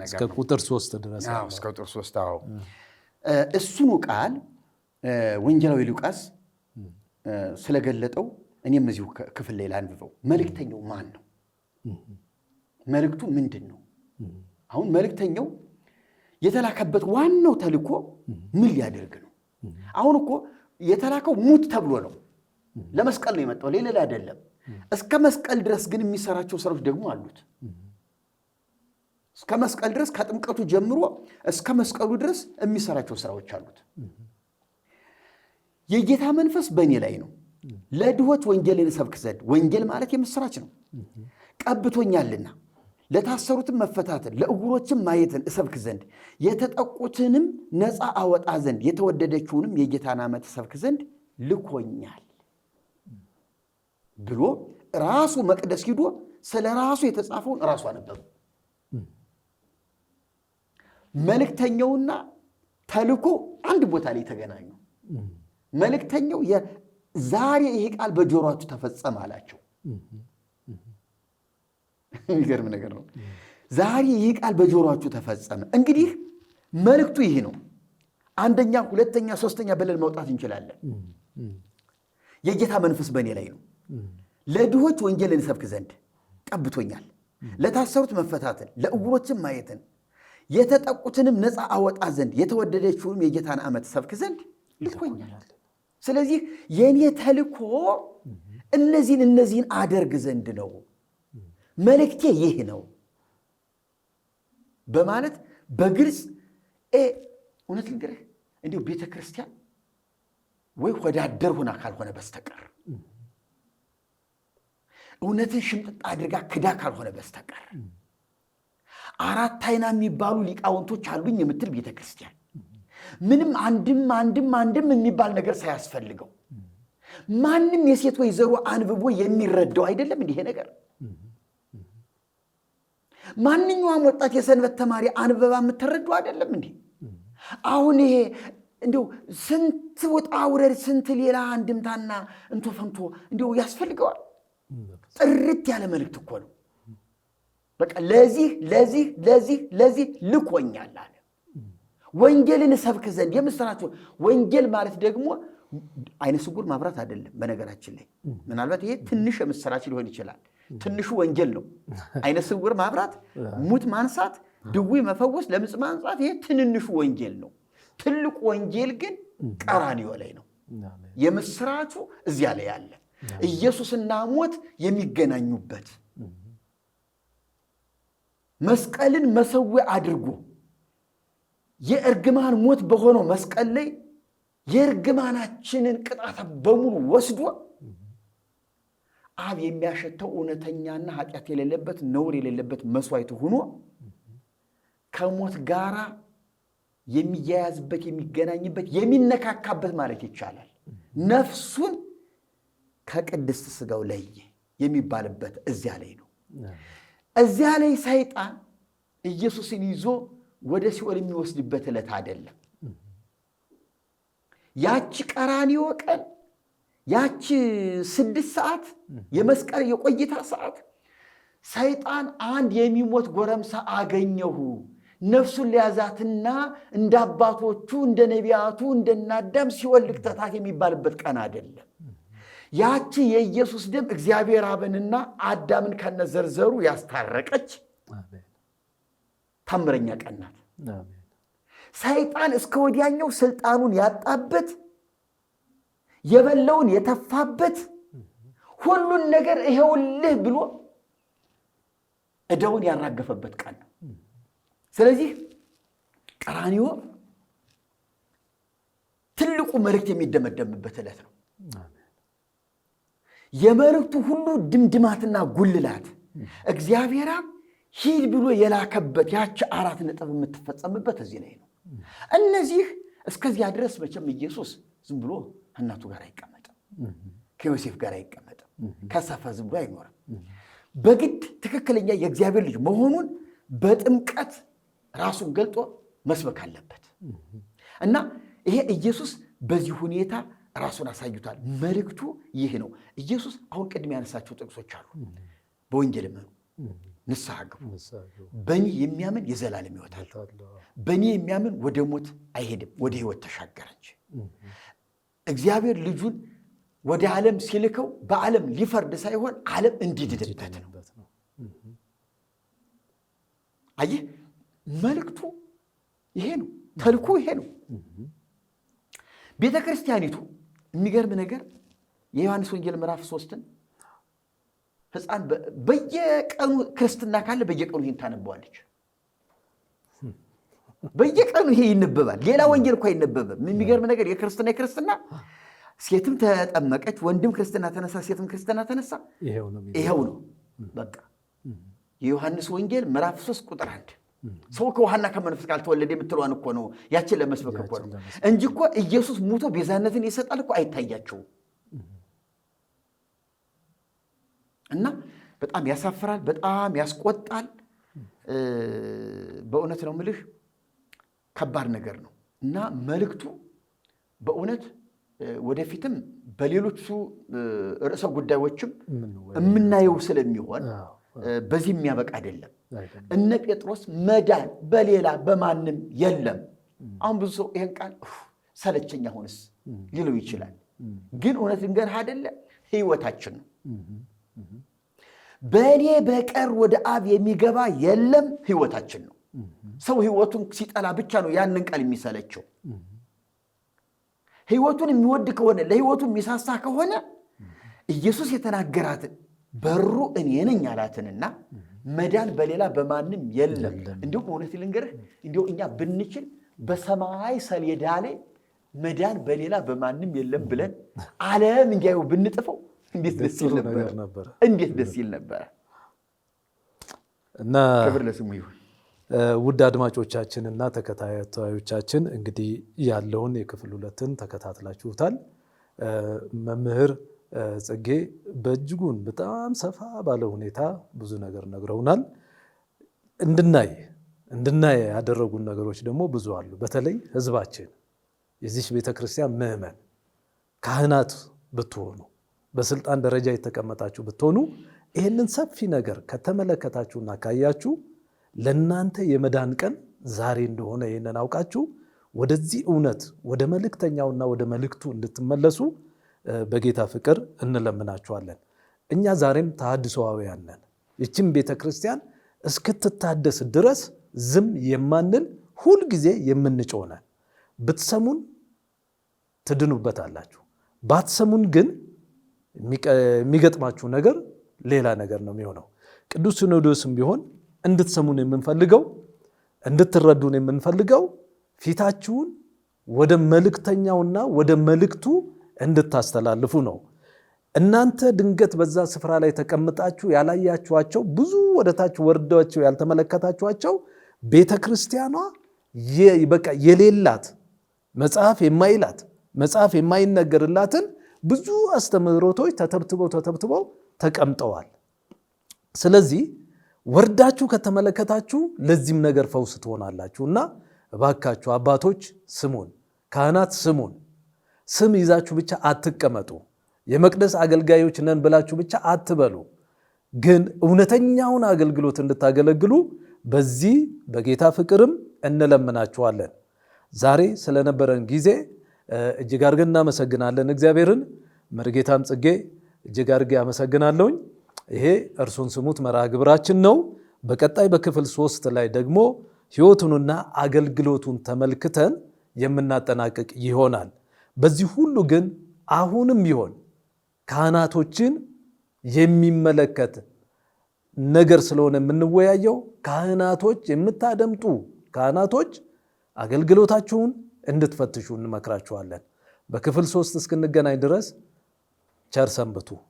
B: እስከ ቁጥር 3 ድረስ
A: እስከ ቁጥር 3 እሱኑ ቃል ወንጌላዊ ሉቃስ ስለገለጠው እኔም እዚሁ ክፍል ላይ ላንብበው። መልእክተኛው ማን ነው? መልእክቱ ምንድን ነው? አሁን መልእክተኛው የተላከበት ዋናው ተልእኮ ምን ሊያደርግ ነው? አሁን እኮ የተላከው ሙት ተብሎ ነው፣ ለመስቀል ነው የመጣው፣ ሌላ አይደለም። እስከ መስቀል ድረስ ግን የሚሰራቸው ስራዎች ደግሞ አሉት። እስከ መስቀል ድረስ ከጥምቀቱ ጀምሮ እስከ መስቀሉ ድረስ የሚሰራቸው ስራዎች አሉት። የጌታ መንፈስ በእኔ ላይ ነው፣ ለድሆች ወንጌልን እሰብክ ዘንድ፣ ወንጌል ማለት የምስራች ነው፣ ቀብቶኛልና፣ ለታሰሩትም መፈታትን፣ ለዕውሮችም ማየትን እሰብክ ዘንድ፣ የተጠቁትንም ነፃ አወጣ ዘንድ፣ የተወደደችውንም የጌታን ዓመት እሰብክ ዘንድ ልኮኛል ብሎ ራሱ መቅደስ ሂዶ ስለ ራሱ የተጻፈውን ራሱ አነበበ። መልእክተኛውና ተልኮ አንድ ቦታ ላይ ተገናኙ። መልእክተኛው ዛሬ ይሄ ቃል በጆሮአችሁ ተፈጸመ አላቸው። የሚገርም ነገር ነው። ዛሬ ይህ ቃል በጆሮአችሁ ተፈጸመ። እንግዲህ መልእክቱ ይህ ነው። አንደኛ፣ ሁለተኛ፣ ሶስተኛ ብለን መውጣት እንችላለን። የጌታ መንፈስ በእኔ ላይ ነው፣ ለድሆች ወንጌልን እሰብክ ዘንድ ቀብቶኛል፣ ለታሰሩት መፈታትን፣ ለዕውሮችም ማየትን፣ የተጠቁትንም ነፃ አወጣ ዘንድ፣ የተወደደችውንም የጌታን ዓመት ሰብክ ዘንድ ልኮኛል። ስለዚህ የእኔ ተልኮ እነዚህን አደርግ ዘንድ ነው። መልእክቴ ይህ ነው በማለት በግልጽ እውነት ልንገርህ፣ እንዲሁ ቤተ ክርስቲያን ወይ ወዳደር ሆና ካልሆነ በስተቀር እውነትን ሽምጥጥ አድርጋ ክዳ ካልሆነ በስተቀር አራት አይና የሚባሉ ሊቃውንቶች አሉኝ የምትል ቤተ ክርስቲያን ምንም አንድም የሚባል ነገር ሳያስፈልገው ማንም የሴት ወይዘሮ አንብቦ የሚረዳው አይደለም እንዲህ ነገር። ማንኛውም ወጣት የሰንበት ተማሪ አንብባ የምትረዳው አይደለም እንዴ? አሁን ይሄ እንዲሁ ስንት ወጣ ውረድ ስንት ሌላ አንድምታና እንቶ ፈንቶ እንዲሁ ያስፈልገዋል? ጥርት ያለ መልእክት እኮ ነው። በቃ ለዚህ ልኮኛል አለ። ወንጌልን ሰብክ ዘንድ የምስራች። ወንጌል ማለት ደግሞ አይነ ስውር ማብራት አይደለም። በነገራችን ላይ ምናልባት ይሄ ትንሽ የምስራች ሊሆን ይችላል። ትንሹ ወንጌል ነው። አይነ ስውር ማብራት፣ ሙት ማንሳት፣ ድውይ መፈወስ፣ ለምጽ ማንጻት ይሄ ትንንሹ ወንጌል ነው። ትልቁ ወንጌል ግን ቀራንዮ ላይ ነው። የምስራቹ እዚያ ላይ ያለ ኢየሱስና ሞት የሚገናኙበት መስቀልን መሰዊያ አድርጎ የእርግማን ሞት በሆነው መስቀል ላይ የእርግማናችንን ቅጣት በሙሉ ወስዶ አብ የሚያሸተው እውነተኛና ኃጢአት የሌለበት ነውር የሌለበት መስዋዕት ሆኖ ከሞት ጋራ የሚያያዝበት የሚገናኝበት የሚነካካበት ማለት ይቻላል። ነፍሱን ከቅድስት ሥጋው ለየ የሚባልበት እዚያ ላይ ነው። እዚያ ላይ ሰይጣን ኢየሱስን ይዞ ወደ ሲኦል የሚወስድበት ዕለት አይደለም። ያቺ ቀራንዮ ቀን ያቺ 6 ሰዓት የመስቀል የቆይታ ሰዓት ሰይጣን አንድ የሚሞት ጎረምሳ አገኘሁ ነፍሱን ሊያዛትና እንደ አባቶቹ እንደ ነቢያቱ እንደነ አዳም ሲኦል ልክተታት የሚባልበት ቀን አይደለም። ያቺ የኢየሱስ ደም እግዚአብሔር አብንና አዳምን ከነዘርዘሩ ያስታረቀች ታምረኛ ቀን ናት። ሰይጣን እስከ ወዲያኛው ስልጣኑን ያጣበት የበላውን የተፋበት ሁሉን ነገር ይሄውልህ ብሎ ዕዳውን ያራገፈበት ቀን ነው። ስለዚህ ቀራንዮ ትልቁ መልእክት የሚደመደምበት ዕለት ነው። የመልእክቱ ሁሉ ድምድማትና ጉልላት እግዚአብሔር ሂድ ብሎ የላከበት ያቺ 4 ነጥብ የምትፈጸምበት እዚህ ላይ ነው። እነዚህ እስከዚያ ድረስ መቼም ኢየሱስ ዝም ብሎ እናቱ ጋር አይቀመጥም፣ ከዮሴፍ ጋር አይቀመጥም፣ ከሰፈር ዝም ብሎ አይኖርም። በግድ ትክክለኛ የእግዚአብሔር ልጅ መሆኑን በጥምቀት ራሱን ገልጦ መስበክ አለበት እና ይሄ ኢየሱስ በዚህ ሁኔታ ራሱን አሳይቷል። መልእክቱ ይህ ነው። ኢየሱስ አሁን ቅድም ያነሳቸው ጥቅሶች አሉ። በወንጌል እመኑ፣ ንስሐ ግቡ፣ በእኔ የሚያምን የዘላለም ሕይወት አለው። በእኔ የሚያምን ወደ ሞት አይሄድም፣ ወደ ሕይወት ተሻገረ እንጂ። እግዚአብሔር ልጁን ወደ ዓለም ሲልከው በዓለም ሊፈርድ ሳይሆን ዓለም እንዲድንበት ነው። አየህ፣ መልእክቱ ይሄ ነው። ተልኮ ይሄ ነው። ቤተ ክርስቲያኒቱ የሚገርም ነገር የዮሐንስ ወንጌል ምዕራፍ 3ን ሕፃን በየቀኑ ክርስትና ካለ በየቀኑ ይህን ታነበዋለች። በየቀኑ ይሄ ይነበባል። ሌላ ወንጌል እኮ አይነበብም። የሚገርም ነገር የክርስትና ሴትም ተጠመቀች፣ ወንድም ክርስትና ተነሳ፣ ሴትም ክርስትና ተነሳ። ይሄው ነው በቃ። የዮሐንስ ወንጌል ምዕራፍ 3 ቁጥር 1 ሰው ከውሃና ከመንፈስ ካልተወለደ የምትለዋን እኮ ነው። ያችን ለመስበክ እኮ ነው እንጂ እኮ ኢየሱስ ሙቶ ቤዛነትን ይሰጣል እኮ አይታያቸውም። እና በጣም ያሳፍራል፣ በጣም ያስቆጣል። በእውነት ነው የምልህ ከባድ ነገር ነው። እና መልእክቱ በእውነት ወደፊትም በሌሎቹ ርዕሰ ጉዳዮችም የምናየው ስለሚሆን በዚህ የሚያበቃ አይደለም። እነ ጴጥሮስ መዳን በሌላ በማንም የለም። አሁን ብዙ ሰው ይሄን ቃል ሰለቸኝ አሁንስ ሊለው ይችላል። ግን እውነት ልንገርህ አይደለ፣ ሕይወታችን ነው። በእኔ በቀር ወደ አብ የሚገባ የለም ሕይወታችን ነው። ሰው ሕይወቱን ሲጠላ ብቻ ነው ያንን ቃል የሚሰለቸው። ሕይወቱን የሚወድ ከሆነ ለሕይወቱ የሚሳሳ ከሆነ ኢየሱስ የተናገራትን በሩ እኔ ነኝ ያላትንና መዳን በሌላ በማንም የለም። እንዲሁም እውነት ልንገርህ፣ እንዲሁ እኛ ብንችል በሰማይ ሰሌዳ ላይ መዳን በሌላ በማንም የለም ብለን ዓለም እንዲያዩ ብንጥፈው እንዴት ደስ ይል ነበር! እንዴት ደስ ይል ነበር!
B: እና
A: ክብር ለስሙ ይሁን።
B: ውድ አድማጮቻችንና ተከታታዮቻችን እንግዲህ ያለውን የክፍል 2ን ተከታትላችሁታል። መምህር ጽጌ በእጅጉን በጣም ሰፋ ባለ ሁኔታ ብዙ ነገር ነግረውናል። እንድናይ ያደረጉን ነገሮች ደግሞ ብዙ አሉ። በተለይ ህዝባችን፣ የዚህ ቤተክርስቲያን ምዕመን፣ ካህናት ብትሆኑ፣ በስልጣን ደረጃ የተቀመጣችሁ ብትሆኑ ይህንን ሰፊ ነገር ከተመለከታችሁና ካያችሁ ለእናንተ የመዳን ቀን ዛሬ እንደሆነ ይህንን አውቃችሁ ወደዚህ እውነት ወደ መልእክተኛውና ወደ መልእክቱ እንድትመለሱ በጌታ ፍቅር እንለምናችኋለን። እኛ ዛሬም ተሐድሶአውያን ነን። ይህችን ቤተክርስቲያን እስክትታደስ ድረስ ዝም የማንል ሁልጊዜ የምንጮህ ነን። ብትሰሙን ትድኑበታላችሁ፣ ባትሰሙን ግን የሚገጥማችሁ ነገር ሌላ ነገር ነው የሚሆነው። ቅዱስ ሲኖዶስም ቢሆን እንድትሰሙን የምንፈልገው እንድትረዱን የምንፈልገው ፊታችሁን ወደ መልእክተኛውና ወደ መልእክቱ እንድታስተላልፉ ነው። እናንተ ድንገት በዛ ስፍራ ላይ ተቀምጣችሁ ያላያችኋቸው ብዙ ወደታች ወርዳችሁ ያልተመለከታችኋቸው ቤተክርስቲያኗ በቃ የሌላት መጽሐፍ የማይነገርላትን ብዙ አስተምህሮቶች ተተብትበው ተቀምጠዋል። ስለዚህ ወርዳችሁ ከተመለከታችሁ ለዚህም ነገር ፈውስ ትሆናላችሁና እባካችሁ አባቶች ስሙን፣ ካህናት ስሙን። ስም ይዛችሁ ብቻ አትቀመጡ። የመቅደስ አገልጋዮች ነን ብላችሁ ብቻ አትበሉ። ግን እውነተኛውን አገልግሎት እንድታገለግሉ በዚህ በጌታ ፍቅርም እንለምናችኋለን። ዛሬ ስለነበረን ጊዜ እጅግ አድርገን እናመሰግናለን እግዚአብሔርን። መርጌታም ጽጌ እጅግ አድርጌ አመሰግናለሁኝ። ይሄ እርሱን ስሙት መርሃ ግብራችን ነው። በቀጣይ በክፍል 3 ላይ ደግሞ ሕይወቱንና አገልግሎቱን ተመልክተን የምናጠናቅቅ ይሆናል። በዚህ ሁሉ ግን አሁንም ቢሆን ካህናቶችን የሚመለከት ነገር ስለሆነ የምንወያየው ካህናቶች የምታደምጡ ካህናቶች አገልግሎታችሁን እንድትፈትሹ እንመክራችኋለን። በክፍል 3 እስክንገናኝ ድረስ ቸር ሰንብቱ።